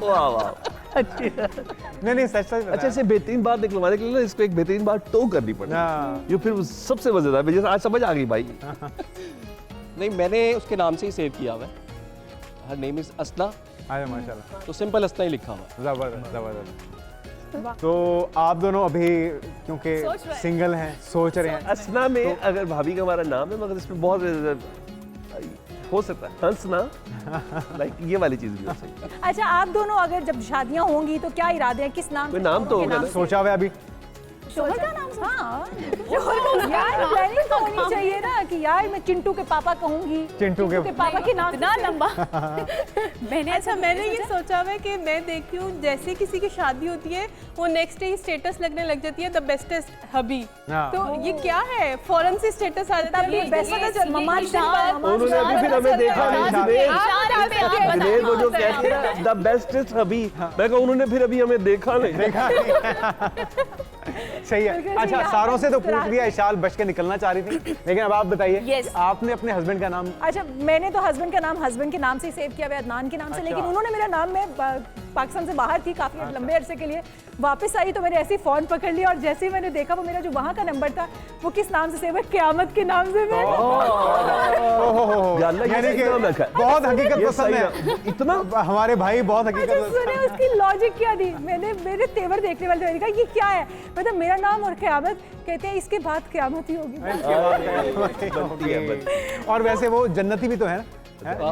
वाह वाह।
नहीं सच सच
अच्छा, इसे बेहतरीन बात निकलवाने के लिए ना इसको एक बेहतरीन बात टो करनी पड़ी।
हाँ।
ये फिर वो सबसे मजेदार, मुझे आज समझ आ गई भाई।
नहीं, मैंने उसके नाम से ही सेव किया हुआ है। हर नेम इज असना,
अरे माशाल्लाह,
तो सिंपल असना ही लिखा हुआ है।
जबरदस्त जबरदस्त। तो आप दोनों अभी क्योंकि
सोच रहे हैं।
सिंगल हैं, सोच रहे हैं।
असना में अगर भाभी का हमारा नाम है, मगर इसमें बहुत हो सकता है हंसना, लाइक ये वाली चीज भी हो सकती है।
अच्छा, आप दोनों अगर जब शादियां होंगी तो क्या इरादे हैं? किस नाम
कोई
से
नाम तो
दोनों के
होगा
नाम
ना?
से?
सोचा हुआ है अभी?
शोहर का नाम? हाँ यार प्लानिंग तो होनी चाहिए ना कि यार मैं चिंटू के पापा कहूंगी,
चिंटू के
पापा के नाम
इतना लंबा मैंने
अच्छा मैंने ये सोचा हुआ है कि मैं देखती हूँ जैसे किसी की शादी होती है वो नेक्स्ट डे स्टेटस लगने लग जाती है द बेस्टेस्ट हबी।
हाँ।
तो ये क्या है, फौरन से स्टेटस आ जाता है
बेस्ट मम्मा
उन्होंने अभी फिर हमें देखा नहीं। जुनेद वो जो कहते हैं द बेस्टेस्ट हबी, मैं कहूँ उन्होंने फिर अभी हमें देखा नहीं।
सही है। अच्छा सारों से तो पूछ लिया, इशाल बच के निकलना चाह रही थी, लेकिन अब आप बताइए आपने अपने हस्बैंड का नाम?
अच्छा मैंने तो हस्बैंड का नाम हस्बैंड के नाम से ही सेव किया हुआ है, अदनान के नाम से, लेकिन उन्होंने मेरा नाम, मैं पाकिस्तान से बाहर थी काफी लंबे अरसे के लिए, वापस आई तो मैंने ऐसे ही फोन पकड़ लिया और जैसे ही मैंने देखा वो मेरा जो वहाँ का नंबर था वो किस नाम से सेव है, क़यामत के नाम से।
बहुत हकीकत पसंद है इतना, हमारे भाई बहुत हकीकत पसंद है।
उसकी लॉजिक क्या थी, मैंने मेरे तेवर देखने वाले मैंने कहा ये क्या है, मतलब मेरा नाम और क़यामत, कहते हैं इसके बाद क़यामत ही होगी।
और वैसे वो जन्नती भी तो है ना,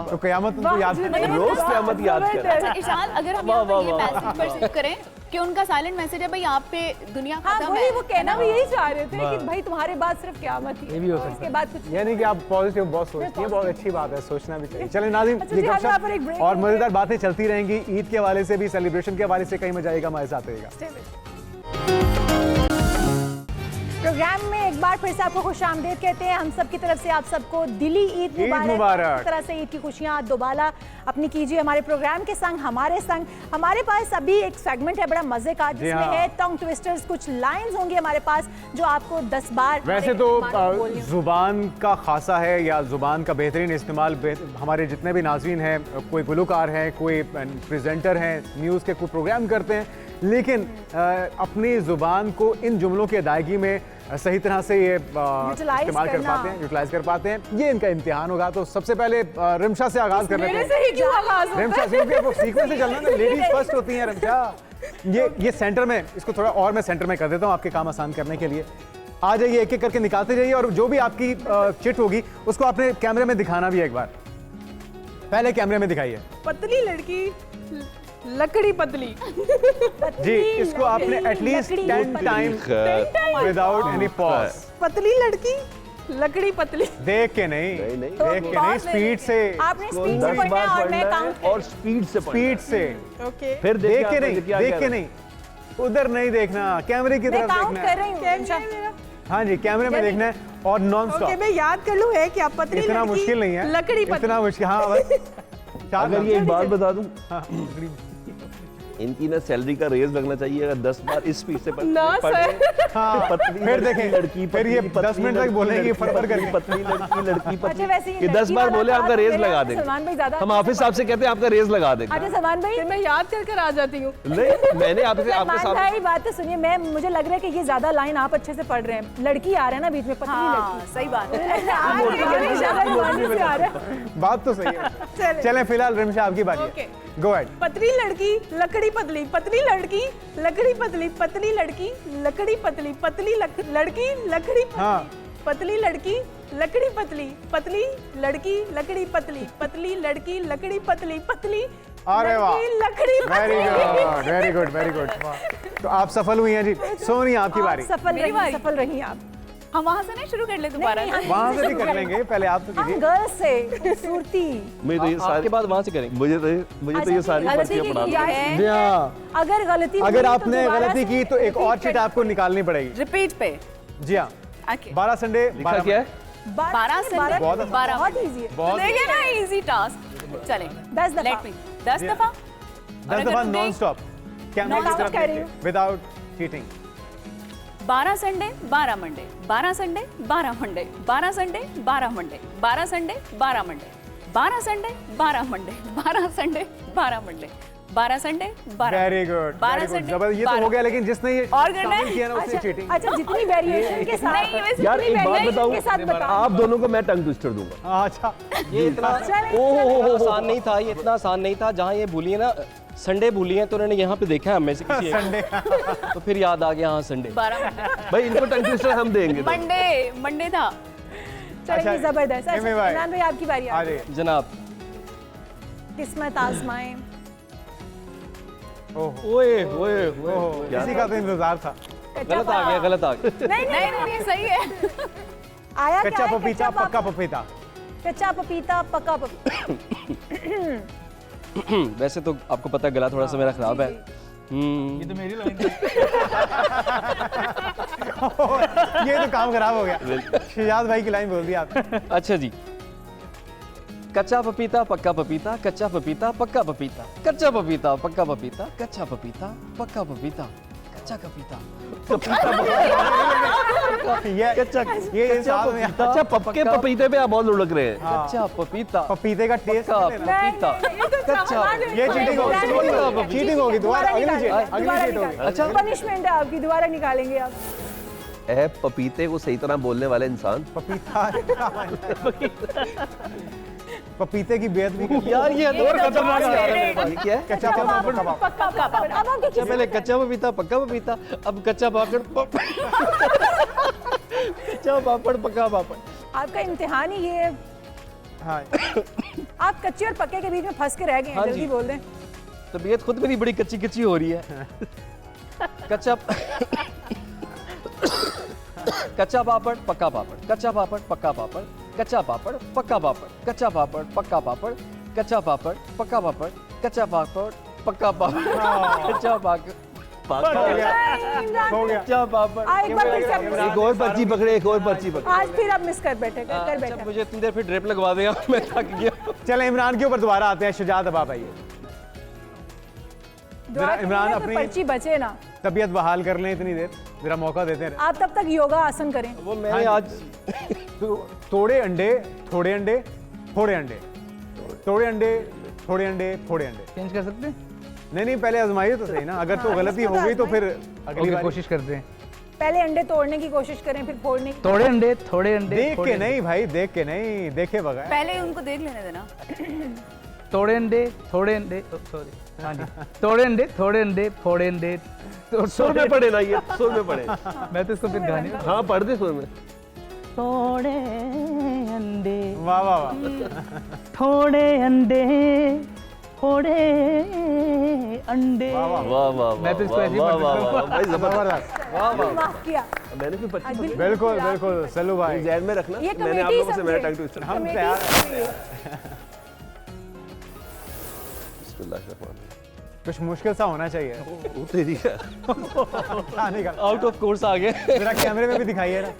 तो क़यामत उनको याद
रोज क़यामत याद कर।
अच्छा इशाल, अगर हम यहाँ पर ये मैसेज परसीव करें कि उनका साइलेंट मैसेज है भाई आप पे दुनिया खत्म
वही
है,
वो कहना भी यही चाह रहे थे कि भाई तुम्हारे बाद सिर्फ क़यामत ही है, इसके बाद कुछ।
यानी कि आप पॉजिटिव बहुत सोचती हैं, बहुत अच्छी बात है, सोचना भी चाहिए। चलें नाज़रीन,
अच्छा,
ये
जी, हम यहाँ पर एक
गपशप
break
और
लेंगे।
मज़ेदार बातें चलती रहेंगी, ईद के हवाले से भी, सेलिब्रेशन के हवाले से, कहीं मजा आएगा, हमारे साथ रहेगा।
प्रोग्राम में एक बार फिर से आपको खुशामदीद कहते हैं हम सब की तरफ से, आप सबको दिली ईद मुबारक। इस तरह से ईद की खुशियां दोबारा अपनी कीजिए हमारे प्रोग्राम के संग, हमारे संग। हमारे पास अभी एक सेगमेंट है बड़ा मजे का जिसमें है टंग ट्विस्टर्स, कुछ लाइंस होंगी हमारे पास जो आपको 10 बार
वैसे तो जुबान का खासा है या जुबान का बेहतरीन इस्तेमाल हमारे जितने भी नाज़रीन हैं, कोई गुलकार हैं, कोई प्रेजेंटर हैं, न्यूज़ के कोई प्रोग्राम करते हैं, लेकिन अपनी जुबान को इन जुमलों की अदायगी में सही तरह से ये इस्तेमाल कर पाते हैं, यूटिलाइज कर पाते हैं, ये इनका इम्तिहान होगा। तो सबसे पहले रिमशा से आगाज कर लेते हैं। रिमशा से वो सीक्वेंस से चलना ना, लेडीज फर्स्ट होती हैं रिमशा। ये सेंटर में, इसको थोड़ा और मैं सेंटर में कर देता हूँ आपके काम आसान करने के लिए। आ जाइए, एक एक करके निकालते जाइए और जो भी आपकी चिट होगी उसको आपने कैमरे में दिखाना भी है। एक बार पहले कैमरे में दिखाइए।
पतली लड़की, लकड़ी पतली।
जी, इसको आपने at least 10 time without any pause.
पतली लड़की, लकड़ी पतली।
देख के नहीं, देख के नहीं, स्पीड से।
आपने स्पीड से पढ़ना है और मैं काउंट
और स्पीड से
ओके,
फिर
देख के नहीं, देख के नहीं, उधर नहीं देखना, कैमरे की तरफ
काउंट
देखना
कर रही हूँ।
हाँ जी, कैमरे में देखना है और नॉन
ओके,
स्टॉप।
मैं याद कर लूँ है क्या? पतली
इतना
लड़की,
मुश्किल नहीं है,
लकड़ी पतली।
इतना मुश्किल। हाँ बस
अगर ये एक बात बता दूं, इनकी ना सैलरी का रेज लगना चाहिए अगर 10 बार इस स्पीड से
ना सर।
हाँ,
पतली
फिर देखें,
लड़की,
फिर ये 10 मिनट तक बोलेंगे फटफट करके।
पतली लड़की
अच्छा वैसे
ये 10 बार बोले आपका रेज लगा
सलमान भाई
देंगे।
ज्यादा
हम हाफिज साहब से कहते हैं आपका रेज लगा देंगे।
अच्छा सलमान भाई,
मैं याद कर आ जाती हूँ।
नहीं, मैंने आपके
सलमान
साथ
भाई बात तो सुनिए, मैं मुझे लग रहा है कि ये ज्यादा लाइन आप अच्छे से पढ़ रहे हैं। लड़की आ रहा है ना बीच में, पतली लड़की।
सही बात
है।
बात तो सही है। चलें फिलहाल रिमशा आपकी बारी है, गो अहेड।
पतली लड़की, लकड़ी पतली, पतली लड़की, लकड़ी पतली, पतली लड़की, लकड़ी पतली, पतली लड़की, लकड़ी पतली लड़की, लकड़ी पतली, पतली लड़की, लकड़ी पतली, पतली लड़की, लकड़ी पतली, पतली
अरे वाह,
लकड़ी
very good, very good, very good. तो आप सफल हुई हैं जी। सोनी आपकी बारी।
सफल रही आप।
हम वहाँ से नहीं शुरू कर ले दोबारा?
वहाँ से भी कर लेंगे, पहले आप तो कीजिए।
गर्ल्स से खूबसूरती।
मैं तो ये सारे
बाद वहाँ से करेंगे।
मुझे तो ये सारी पर्चियां पढ़ा दो।
जी हाँ,
अगर गलती,
अगर आपने गलती की तो एक और चिट आपको निकालनी पड़ेगी।
रिपीट पे।
जी हाँ, 12 संडे
लिखा क्या है?
12 संडे,
बहुत इजी है।
देखिए ना, इजी टास्क। चलें
10 दफा,
10 दफा
10 दफा नॉन स्टॉप कैमरे की तरफ
कर रही हूँ
without cheating.
12 Sunday 12 Monday, 12 Sunday 12 Monday, 12 Sunday 12 Monday, 12 Sunday 12 Monday, 12 Sunday 12 Monday, 12 Sunday 12 Monday, 12 Sunday 12।
Very good,
12 Sunday
जबरदस्त। ये तो हो गया, लेकिन जिसने ये
और करना है?
किया ना उसने चीटिंग।
अच्छा जितनी वेरिएशन के साथ
नहीं, वैसे
यार एक बात
के साथ
बताऊं,
बताओ।
आप दोनों को मैं टंग ट्विस्टर दूंगा।
अच्छा,
ये इतना आसान नहीं था, ये इतना आसान नहीं था। जहाँ ये भूली है ना संडे भूली है, तो उन्होंने यहाँ पे देखा है हमें से किसी
संडे
तो फिर याद आ गया हाँ संडे।
12 मंडे,
भाई इनको टंग ट्विस्टर हम देंगे।
मंडे था।
चलिए जबरदस्त। अच्छा
एमी भाई,
इमरान भाई आपकी बारी
आ
है।
जाइए।
जनाब,
किस्मत आजमाएं।
ओह
ओए ओए
ओह, इसी का तो इंतजार था।
गलत आ गया, गलत आ गया।
नहीं नहीं
नहीं सही है।
आया क्या
कच्चा
है?
पपीता पक्का पपीता।
कच्चा पपीता पक्का पपीता।
वैसे तो आपको पता है गला थोड़ा सा मेरा खराब है।
ये तो मेरी लाइन है।
ये तो काम खराब हो गया, शिजाज भाई की लाइन बोल दी आपने।
अच्छा जी, कच्चा पपीता पक्का पपीता, कच्चा पपीता पक्का पपीता, कच्चा पपीता पक्का पपीता, कच्चा पपीता पक्का पपीता, कच्चा पपीता
ये साथ में
अच्छा पक्के पपीते पे आप बहुत लुढ़क रहे हैं।
कच्चा पपीता
पपीते का टेस्ट
पक्का
नहीं लेना।
पपीता, कच्चा
ये चीटिंग होगी, चीटिंग होगी, दोबारा अगली चीट होगी।
अच्छा
पनिशमेंट है आपकी, दोबारा निकालेंगे आप।
ए पपीते को सही तरह बोलने वाले इंसान।
पपीता पपीते की बेइज्जती भी करते
यार ये और खतरनाक आ रहा है मेरे पास।
ये क्या है?
कच्चा पपीता पक्का पपीता।
पक्का पक्का। अब आपके
अच्छा पहले कच्चा पपीता पक्का पपीता, अब कच्चा पापड़ कच्चा पापड़ पक्का पापड़।
आपका इम्तिहान ही ये है।
हाँ
आप कच्चे और पक्के के बीच में फंस के रह गए हैं,
हाँ
जल्दी
जी।
बोल दें।
तबीयत खुद मेरी बड़ी कच्ची कच्ची हो रही है। कच्चा कच्चा पापड़ पक्का पापड़, कच्चा पापड़ पक्का पापड़, कच्चा पापड़ पक्का पापड़, कच्चा पापड़ पक्का पापड़, कच्चा पापड़ पक्का पापड़, कच्चा पापड़ पक्का पापड़, कच्चा पापड़
हो गया।
कच्चा पापड़।
एक बार फिर से आप
एक और पर्ची पकड़े, एक और पर्ची पकड़े।
आज फिर आप मिस कर बैठे कर
अच्छा
बैठे।
मुझे इतनी देर फिर ड्रिप लगवा देगा, मैं थक गया।
चले इमरान के ऊपर दोबारा आते हैं। शुजात अब आप आइए, जरा इमरान अपनी
पर्ची बचे ना,
तबीयत बहाल कर लें, इतनी देर जरा मौका देते हैं।
आप तब तक योगा आसन करें।
वो मैंने आज
तोड़े अंडे थोड़े अंडे थोड़े अंडे, तोड़े अंडे थोड़े अंडे थोड़े अंडे।
चेंज कर सकते हैं?
नहीं पहले आजमाइए तो सही ना, अगर तो गलती हो गई तो फिर अगली
ओके,
बार
कोशिश करते हैं।
पहले अंडे तोड़ने की कोशिश करें, फिर फोड़ने की।
थोड़े अंडे थोड़े अंडे
देख
थोड़े
के नहीं भाई, देख के नहीं, देखे बगैर।
पहले उनको देख लेने देना।
थोड़े अंडे थोड़े अंडे, सॉरी हाँ जी, थोड़े अंडे थोड़े अंडे फोड़े अंडे।
सुर में पढ़े ना, ये सुर में पढ़े।
मैं तो इसको फिर गाने में।
हाँ पढ़ दे सुर में।
थोड़े अंडे
वाह वाह वाह।
थोड़े अंडे थोड़े अंडे।
वाह वाह वाह।
मैं तो इसको ऐसे ही
वाह
पढ़
वाह
देता हूँ।
वाह भाई जबरदस्त।
माफ किया।
मैंने फिर पर्ची पकड़ी।
बिल्कुल बिल्कुल सल्लू भाई।
ध्यान में रखना,
ये
मैंने आप
कमेटी
लोगों से मेरा
सबसे-
टंग ट्विस्टर।
हम
कमेटी
तैयार
बिस्मिल्लाहिर्रहमानिर्रहीम।
कुछ मुश्किल सा होना चाहिए।
वो तेरी है।
आने का
आउट ऑफ कोर्स आ गए।
जरा कैमरे में भी दिखाइए ना।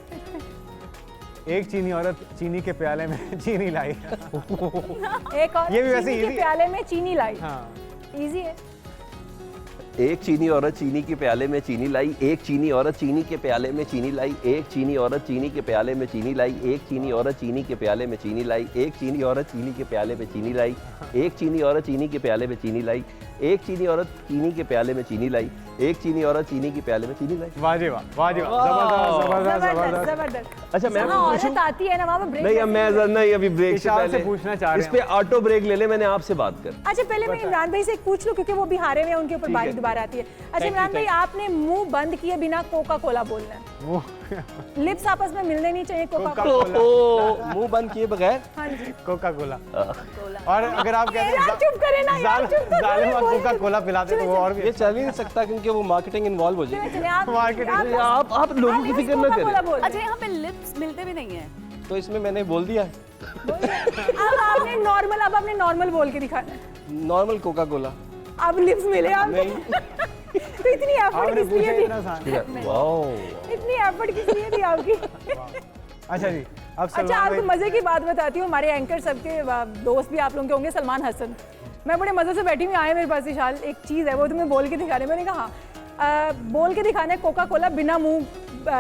एक चीनी औरत चीनी के प्याले में चीनी लाई।
एक और
ये भी वैसे
चीनी के
easy है।
प्याले में चीनी लाई।
हाँ
इजी है।
एक चीनी औरत चीनी के प्याले में चीनी लाई, एक चीनी औरत चीनी के प्याले में चीनी लाई, एक चीनी औरत चीनी के प्याले में चीनी लाई, एक चीनी औरत चीनी के प्याले में चीनी लाई, एक चीनी औरत चीनी के प्याले में चीनी लाई, एक चीनी औरत चीनी के प्याले में चीनी लाई, एक चीनी औरत चीनी के प्याले में चीनी लाई, एक चीनी औरत चीनी के प्याले में चीनी लाई।
वाह जी वाह, वाह जी वाह, जबरदस्त जबरदस्त
जबरदस्त
जबरदस्त।
जबरदस्त।
अच्छा मैं
जहाँ औरत आती है ना वहाँ पे ब्रेक।
नहीं, अब मैं नहीं, अभी ब्रेक से
इशार से
पहले
पूछना चाह रहे
इस पे ऑटो ब्रेक ले ले, मैंने आपसे बात कर।
अच्छा पहले मैं इमरान भाई से पूछ लूं, क्योंकि वो भी हारे हुए हैं, उनके ऊपर
ठीक
बारी
है।
दोबारा आती है। अच्छा इमरान भाई, आपने मुंह बंद किए बिना कोका कोला बोलना है। लिप्स आपस में मिलने नहीं चाहिए। Coca Cola.
ओ मुंह बंद किए बगैर।
हाँ जी।
Coca Cola. और अगर आप कहते
यार चुप करें ना यार, चुप तो
जालिम
करें, बोल
कोका कोला पिलाते तो वो और भी
ये चल ही नहीं सकता क्योंकि वो मार्केटिंग इन्वॉल्व हो जाएगी।
चले आप
मार्केटिंग।
आप लोगों की फिक्र न
कोका कोला
करें।
बोल।
अच्छा यहाँ पे लिप्स मिलते भी नहीं है।
तो इसमें मैंने बोल दिया
अब आपने नॉर्मल बोल के दिखाना है।
Normal Coca Cola.
अब लिप्स मिले आपको। तो इतनी एफर्ट
आपने
किस
पूछा
लिए दी?
इतना आसान।
वाओ।
इतनी एफर्ट किस लिए दी आपकी?
अच्छा जी, अब
अच्छा
सलमान
आपको
भाई।
मजे की बात बताती हूँ। हमारे एंकर सबके दोस्त भी आप लोगों के होंगे, सलमान हसन। मैं बड़े मजे से बैठी हुई, आए मेरे पास विशाल, एक चीज़ है वो तुम्हें बोल के दिखा रहे। मैंने कहा हाँ, बोल के दिखाना है कोका कोला बिना मुंह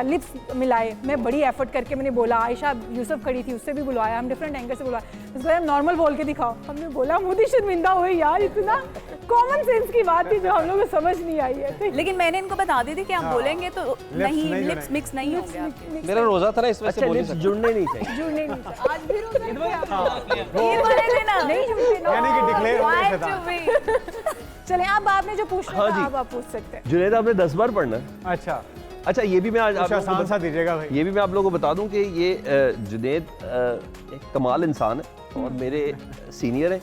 लिप्स मिलाए। मैं बड़ी एफर्ट करके मैंने बोला, आयशा यूसुफ खड़ी थी, उससे भी बुलवाया, हम डिफरेंट एंकर से बुलवाया। उसको हम नॉर्मल बोल के दिखाओ। हमने बोला मुझे शर्मिंदा हुई यार, इतना कॉमन सेंस की बात थी जो हम लोगों को समझ नहीं आई है।
लेकिन मैंने इनको बता दी थी कि आप बोलेंगे तो नहीं,
नहीं
लिप्स मिक्स नहीं होंगे आपके।
मेरा रोजा था ना, इस वजह
अच्छा
से बोल नहीं
लिप्स
सकता।
जुड़ने नहीं चाहिए।
जुड़ने नहीं चाहिए। आज भी
ये वाले थे ना।
नहीं जुड़ते ना।
यानी कि डिक्लेयर हो
Why
गए शैतान।
to be?
चलें अब आपने जो पूछना
हाँ
था
जी।
अब आप पूछ सकते हैं।
जुनैद आपने 10 बार पढ़ना है।
अच्छा
अच्छा ये भी मैं आज आप
कुछ
लोगों को
आसान सा दीजिएगा भाई।
ये भी मैं आप लोगों को बता दूं कि ये जुनैद एक कमाल इंसान है और मेरे सीनियर है।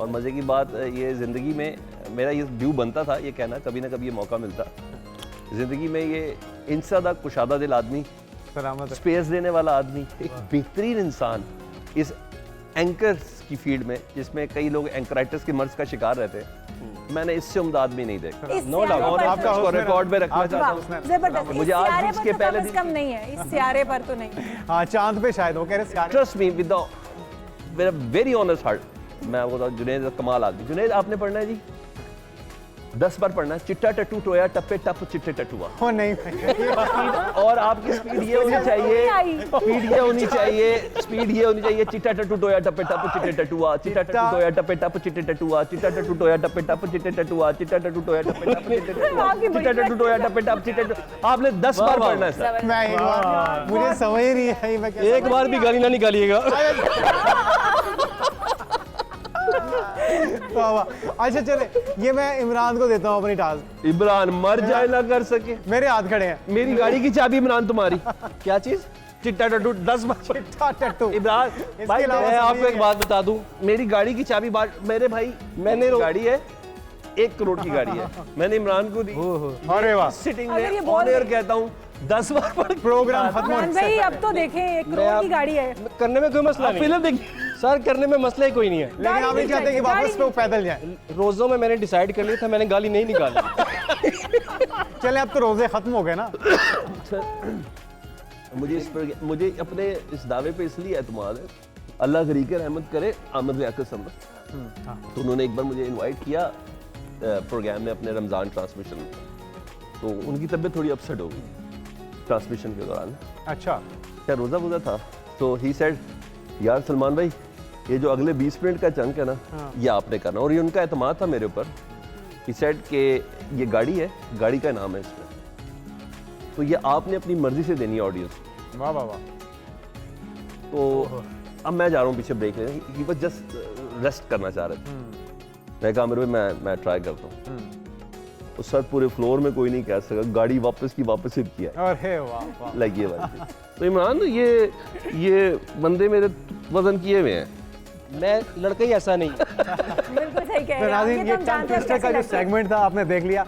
और मज़े की बात ये ज़िंदगी में मेरा ये व्यू बनता था, ये कहना कभी ना कभी ये मौका मिलता ज़िंदगी में ये इंसादा कुशादा दिल आदमी,
सलामत है।
स्पेस देने वाला आदमी, एक बेहतरीन इंसान इस एंकर्स की फील्ड में, जिसमें कई लोग एंकराइटिस के मर्ज का शिकार रहते हैं, मैंने इससे उम्दा आदमी नहीं देखा।
इस
नो डाउट,
सियारे
और
पर
आपका
तो-
उसको रिकॉर्ड में रखना
वाह,
चाहता हूँ।
जबरदस्त।
मुझे
इस
आज
सियारे
उसके
पर तो
पहले
कम से कम नहीं है, इस सियारे पर तो नहीं है।
हाँ, चांद पे शायद वो कह रहे सियारे।
ट्रस्ट मी विद द मेरा वेरी ऑनेस्ट हार्ट, मैं आपको बताऊं, जुनैद कमाल आदमी। जुनैद आपने पढ़ना है जी, 10 बार पढ़ना है, चिट्टा टट्टू टोया टप्पे टप चिट्टे टटुआ।
ओ नहीं
और आपकी स्पीड ये होनी चाहिए, स्पीड ये होनी चाहिए, स्पीड ये होनी चाहिए, चिट्टा टट्टू टोया टप्पे टप चिट्टे टटुआ, चिट्टा टट्टू टोया टप्पे टप चिट्टे टटुआ, चिट्टा टट्टू टोया टप्पे टप चिट्टे टटुआ, चिट्टा टट्टू टोया टप्पे टप चिट्टे टटुआ, चिट्टा टट्टू टोया टप्पे टप चिट्टे टटुआ। आपने 10 बार पढ़ना है सर।
मैं एक बार, मुझे समझ ही नहीं आई मैं क्या
एक बार भी गाली ना निकालिएगा।
वाह वाह। अच्छा चले, ये मैं इमरान को देता हूँ अपनी टास्क।
इमरान मर जाए ना कर सके।
मेरे हाथ खड़े हैं।
मेरी गाड़ी की चाबी इमरान तुम्हारी। क्या चीज? चिट्टा टट्टू 10 बार।
चिट्टा टट्टू।
इमरान भाई,
अलावा
मैं
समझिए
आपको एक
क्या?
बात बता दूं, मेरी गाड़ी की चाबी मेरे भाई, मैंने गाड़ी है 1 करोड़ की गाड़ी है, मैंने इमरान को दी।
अरे वाह।
सिटिंग
अगर ये
में
बोल
ऑन एयर
दे-
कहता हूँ 10 बार पढ़।
प्रोग्राम खत्म
इमरान
होने
भाई
से
अब तो देखें, 1 करोड़ की गाड़ी है।
करने में कोई मसला नहीं
फिल्म देखी।
सर, करने में मसला ही कोई नहीं है।
लेकिन
गाड़ी
आप नहीं
नहीं
चाहते कि
चाहिए,
वापस
गाड़ी
पे वो पैदल जाए।
रोज़ों में मैंने डिसाइड कर लिया था, मैंने गाली नहीं निकाली।
चले, अब तो रोजे खत्म हो गए ना।
मुझे अपने इस दावे पे इसलिए एतमाद है, अल्लाह गरीक रहमत करे आमद लियाकत समद। तो उन्होंने एक बार मुझे इनवाइट किया प्रोग्राम में अपने रमज़ान ट्रांसमिशन में, तो उनकी तबीयत थोड़ी अपसेट हो गई ट्रांसमिशन के दौरान।
अच्छा,
क्या रोज़ा वोज़ा था, तो ही सेड यार सलमान भाई, ये जो अगले 20 मिनट का चंक है ना, ये आपने करना। और ये उनका एतमाद था मेरे ऊपर। ही सेड कि ये गाड़ी है, गाड़ी का नाम है इसमें, तो ये आपने अपनी मर्जी से देनी है ऑडियंस।
वाह वाह वाह।
तो अब मैं जा रहा हूँ पीछे ब्रेक लेने, ही बस जस्ट रेस्ट करना चाह रहे थे। मैं कहा मेरे भाई मैं ट्राई करता हूँ। उस सर पूरे फ्लोर में कोई नहीं कह सका, गाड़ी वापस की वापस हिट किया।
अरे वाह वाह।
लाइक ये वाली चीज़। तो इमरान, ये बंदे मेरे वजन किए हुए हैं।
मैं लड़का ही ऐसा नहीं।
बिल्कुल सही कह
तो
रहे हैं आप,
नाज़रीन,
तो
ये
हम
टंग
जानते हैं
ट्विस्टर का
कैसे
जो
लगता है।
सेगमेंट था आपने देख लिया।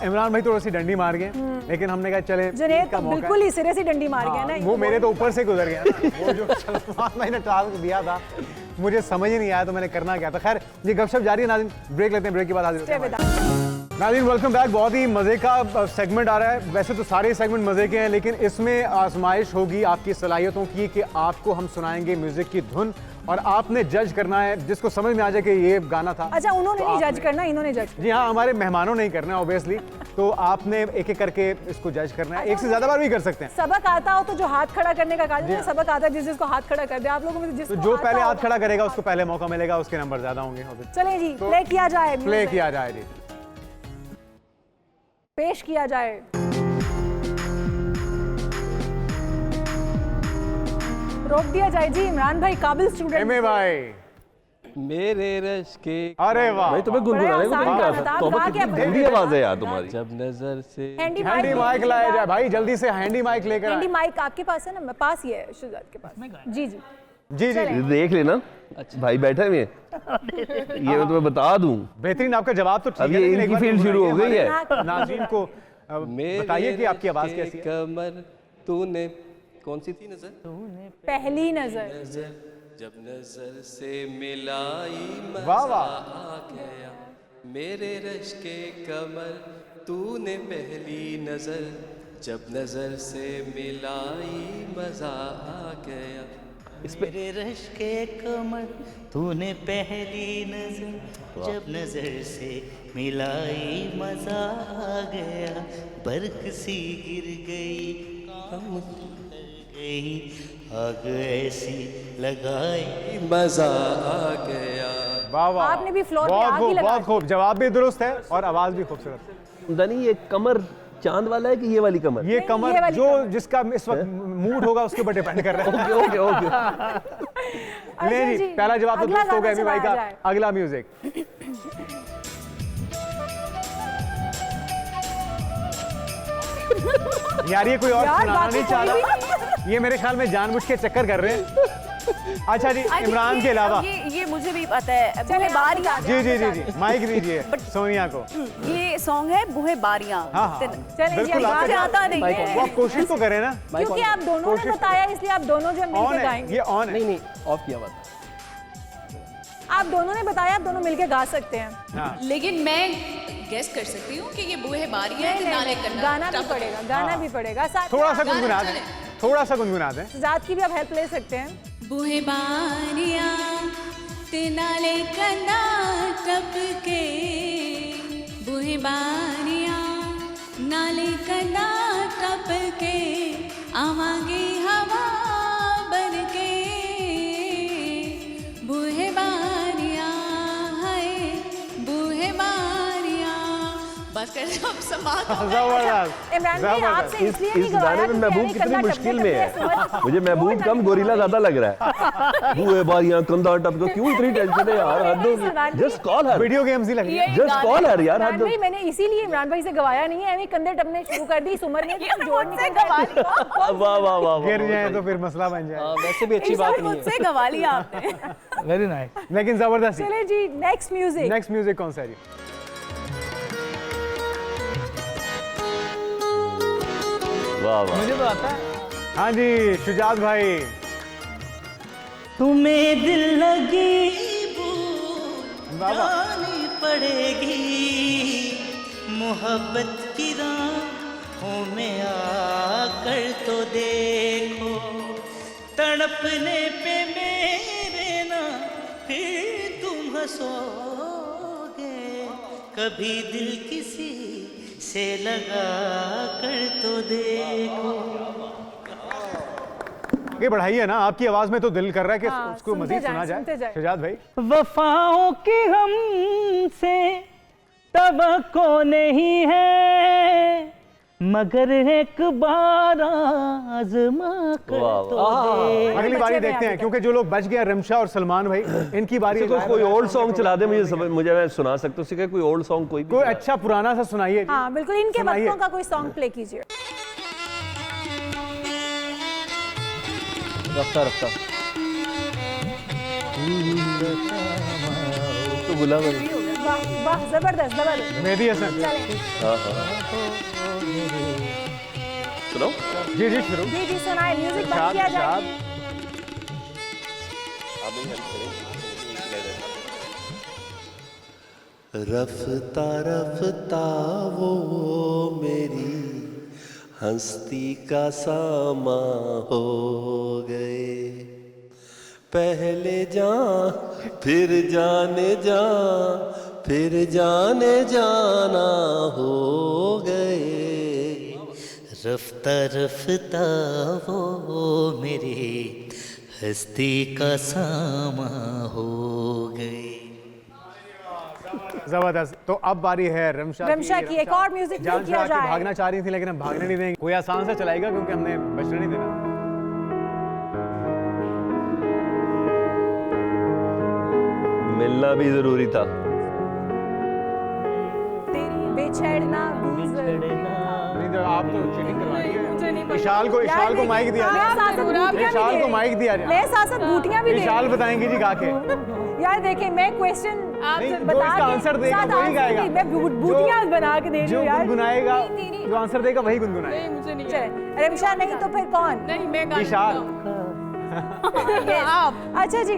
इमरान भाई थोड़ी सी डंडी मार गए, लेकिन हमने कहा चले
जुनैद
का
तो
मौका है।
बिल्कुल ही सिरे से डंडी मार गया ना।
वो मेरे तो ऊपर से गुजर गया ना। वो जो सलमान भाई ने टास्क दिया था, मुझे समझ ही नहीं आया तो मैंने करना क्या था। खैर, ये गपशप जारी है नाज़रीन, ब्रेक लेते हैं, ब्रेक के बाद हाजिर होते हैं हमारे। नाज़रीन वेलकम बैक। बहुत ही मज़े का सेगमेंट आ रहा है। वैसे तो सारे सेगमेंट मज़े के हैं, लेकिन इसमें आजमाइश होगी आपकी सलाहियतों की कि आपको हम सुनाएंगे म्यूजिक की धुन और आपने जज करना है, जिसको समझ में आ जाए कि ये गाना था।
अच्छा, उन्होंने
तो
नहीं जज
आपने-
करना, इन्होंने जज
जी हाँ, हमारे मेहमानों नहीं करना ऑब्वियसली, तो आपने एक एक करके इसको जज करना है। एक से ज्यादा बार भी कर सकते हैं।
सबक आता हो तो जो हाथ खड़ा करने का कहा है, सबक आता है जिसको हाथ खड़ा कर दे। आप लोगों में से
तो
जिसको
जो
आता
पहले
हो-
हाथ खड़ा करेगा उसको पहले मौका मिलेगा, उसके नंबर ज्यादा होंगे।
चलें जी,
तो
प्ले किया जाए,
प्ले
music।
किया जाए जी।
पेश किया जाए। रोक दिया जाए जी। इमरान भाई काबिल स्टूडेंट।
एमे भाई,
मेरे रश के
अरे वाह।
भाई तुम्हें गुनगुनाने को
बड़ा
नहीं
आसान
कहा,
गाना था,
तो
आप गा के
गंदी आवाज है यार तुम्हारी।
जब नजर से
हैंडी
हैंडी माइक लाया जाए भाई, जल्दी से हैंडी माइक लेकर
हैंडी
आए।
माइक आपके पास है ना? मेरे पास ही है, शुजात के पास। जी जी।
जी जी जी।
देख लेना भाई बैठे हुए हैं। ये मैं तुम्हें बता दूं,
बेहतरीन, आपका जवाब तो ठीक
अब
है,
ये
लेकिन एक
इनकी
बार
फील्ड शुरू हो गई है।
हमारे नाज़रीन को बताइए कि आपकी आवाज कैसी है।
कमर तूने कौन सी थी नजर?
पहली नजर।
जब नजर से मिलाई
वाह
मजा
वाह।
आ गया, मेरे रश के कमर तूने पहली नजर, जब नजर से मिलाई मजा आ गया।
मेरे रश के कमर तूने पहली नजर, जब नजर से मिलाई मजा आ गया, बर्क सी गिर गई काम कर गई, आग ऐसी लगाई
मजा आ गया।
वाह वाह।
आपने भी फ्लोर पे
बहुत
आग ही
खूब,
लगा
बहुत
दी।
खूब। जवाब भी दुरुस्त है और आवाज भी खूबसूरत।
दनी ये कमर चांद वाला है कि ये वाली कमर?
ये
नहीं,
कमर
ये वाली
जो
कमर।
जिसका इस वक्त मूड होगा उसके ऊपर डिपेंड कर रहा है।
Okay okay.
नहीं जी, पहला जवाब तो
अगला
दुरुस्त हो गया
गाना
एमी भाई
चलाया
का।
जाए।
अगला म्यूजिक। यार ये कोई और
यार,
सुनाना
बाकी
नहीं
कोई
चाह
भी
रहा। ये मेरे ख्याल में जानबूझ के चक्कर कर रहे हैं। अच्छा जी, इमरान के अलावा
ये मुझे भी पता है।
चले
बूहे बारियां।
जी माइक दीजिए सोनिया को।
ये सॉन्ग है बूहे बारियां।
हाँ
चलिए
बिल्कुल
जी,
आता नहीं है।
वो आप कोशिश तो करें ना।
क्योंकि आप दोनों ने बताया इसलिए आप दोनों जो
ऑन
मिलके
है,
गाएंगे।
ये ऑन है।
नहीं ऑफ किया हुआ था।
आप दोनों ने बताया, आप दोनों मिलके गा सकते हैं।
हाँ।
लेकिन मैं गेस कर सकती हूँ कि ये बूहे बारियां
नहीं,
नाले
नहीं,
करना
गाना भी पड़ेगा, गाना भी पड़ेगा साथ।
थोड़ा सा गुनगुना दें, थोड़ा सा गुनगुना दें।
जात की भी आप हेल्प ले सकते हैं।
बूहे बारियां ते नाले करना टपके, बूहे बारियां नाले करना टपके, आवांगे हवा बन के, बूहे बारियां है बूहे बारियां। बस कर अब समाप्त।
जबरदस्त।
इमरान भाई आपसे इसलिए नहीं
इस
गवाया
गाने में
क्योंकि
महबूब
यानी
कितनी
कंधा
मुश्किल
टपके
में है।
टपके
मुझे महबूब कम गोरिल्ला ज्यादा लग रहा है। बूहे बारियां कंधा टपको, क्यों इतनी टेंशन है यार? हद होगी। Just call her.
Video games ही लग रही है।
जस्ट कॉल हर यार,
इमरान
हद
भाई मैंने इसीलिए इमरान भाई से गवाया नहीं है, कंधे टपने शुरू कर दी इस उम्र में। जोड़ नहीं
वाह वाह वाह।
गिर जाए तो फिर मसला बन जाए।
वैसे भी अच्छी बात नहीं है।
मुझसे गवा लिया आपने।
Very nice.
लेकिन जबरदस्त।
चले जी नेक्स्ट म्यूजिक
कौन सा है जी?
वाह वाह।
मुझे तो आता है।
हाँ जी शुजात भाई।
तुम्हें दिल लगी
बाबा
जानी पड़ेगी, मोहब्बत की राहों में आकर तो देखो, तड़पने पे मेरे ना फिर तुम हंसोगे, कभी दिल किसी से लगा कर तो देखो।
ये बढ़ाइए ना, आपकी आवाज में तो दिल कर रहा है कि
हाँ,
उसको
सुनते
मजीद
जाएं,
सुना
सुनते
जाए।
जाएं।
शुजात भाई।
वफाओं की हमसे तवक्को नहीं है, मगर एक बार आज़मा कर तो दे।
अगली बारी देखते हैं, क्योंकि जो लोग बच गए रिमशा और सलमान भाई, इनकी बारी।
कोई ओल्ड सॉन्ग चला दे, मुझे मैं सुना सकता हूँ। कोई ओल्ड सॉन्ग कोई भी
अच्छा पुराना सा सुनाइए।
हाँ बिल्कुल, इनके वक्तों का कोई सॉन्ग प्ले कीजिए।
रफ्ता रफ्ता
तो गुलाम है।
वाह वाह, जबरदस्त जबरदस्त।
मेहदी हसन।
हाँ हाँ सुनो।
जी शुरू।
जी सुनाए, म्यूजिक बंद किया जाए।
रफ्ता रफ्ता वो मेरी हस्ती का सामा हो गए, पहले फिर जाने जाना हो गए।
रफ्ता रफ्ता वो मेरी हस्ती का सामा हो गए।
जबरदस्त। तो अब बारी है रिमशा
की एक और म्यूजिक प्ले किया जाए।
भागना चाह रही थी लेकिन हम भागने नहीं देंगे, कोई आसान सा चलाएगा क्योंकि हमने बचने नहीं देना।
मिलना भी जरूरी था।
बिछड़ना भी जरूरी था।
नहीं तो आप तो चीटिंग करवा रही हैं। विशाल को माइक दिया जाए। विशाल को माइक दिया जाए।
ले साथ बूटियां भी।
विशाल बताएंगे जी गा के।
यार देखिए, मैं क्वेश्चन
जो इसका आंसर देगा वही गाएगा।
मैं बूटियां बना के दे रही हूं यार।
जो गुनगुनाएगा, जो आंसर देगा वही गुनगुनाएगा।
नहीं मुझे नहीं
चले, रिमशा नहीं तो फिर कौन?
नहीं मैं
विशाल।
आप अच्छा जी,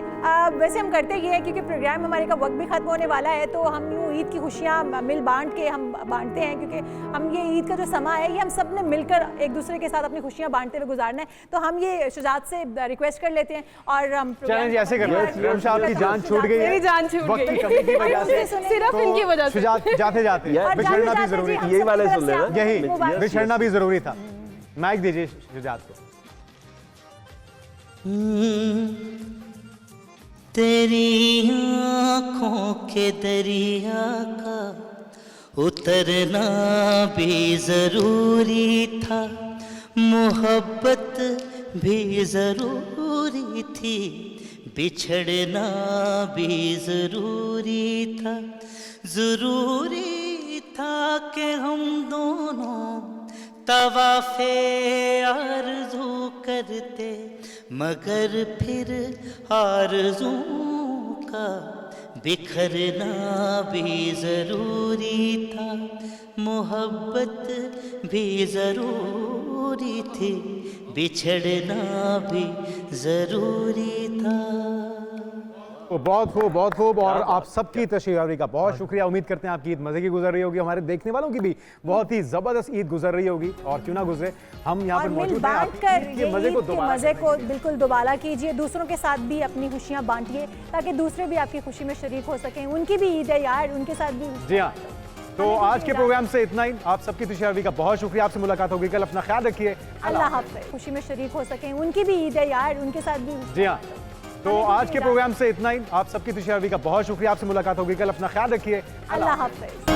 वैसे हम करते ये हैं क्योंकि प्रोग्राम हमारे का वक्त भी खत्म होने वाला है, तो हम यूँ ईद की खुशियाँ मिल बांट के हम बांटते हैं, क्योंकि हम ये ईद का जो समा है ये हम सब ने मिलकर एक दूसरे के साथ अपनी खुशियाँ बांटते हुए गुजारना है। तो हम ये शुजात से रिक्वेस्ट कर लेते हैं और हम
चैलेंज ऐसे कर रहे हैं। रिमशा आपकी जान छूट गई है,
मेरी जान छूट
वक्त की
गई।
कमी की वजह से,
सिर्फ इनकी वजह से।
शुजात जाते जाते बिछड़ना भी जरूरी था।
यही वाले सुन लेना।
यही बिछड़ना भी जरूरी था। माइक दीजिए शुजात को।
तेरी आँखों के दरिया का उतरना भी जरूरी था, मोहब्बत भी जरूरी थी, बिछड़ना भी जरूरी था। जरूरी था कि हम दोनों तवाफ़े आरज़ू करते, मगर फिर आरज़ू का बिखरना भी ज़रूरी था, मोहब्बत भी ज़रूरी थी, बिछड़ना भी ज़रूरी था।
तो बहुत खूब और आप सबकी तशरीफ का बहुत शुक्रिया। उम्मीद करते हैं आपकी ईद मज़े की गुजर रही होगी, हमारे देखने वालों की भी बहुत ही ज़बरदस्त ईद गुजर रही होगी। और क्यों ना गुजरे, हम यहाँ पर मौजूद हैं आपके
मज़े को बिल्कुल दोबारा कीजिए, दूसरों के साथ भी अपनी खुशियाँ बांटिए ताकि दूसरे भी आपकी खुशी में शरीक हो सकें। उनकी भी ईद है यार, उनके साथ भी।
जी हाँ, तो आज के प्रोग्राम से इतना ही। आप सबकी तशरीफ का बहुत शुक्रिया। आपसे मुलाकात होगी कल, अपना ख्याल रखिए।
अल्लाह हाफ़िज़। खुशी में शरीक हो सकें, उनकी भी ईद है यार, उनके साथ भी।
जी हाँ, तो आज के प्रोग्राम से इतना ही। आप सबकी तशरीफ का बहुत शुक्रिया। आपसे मुलाकात होगी कल, अपना ख्याल रखिए।
अल्लाह हाफ़िज़।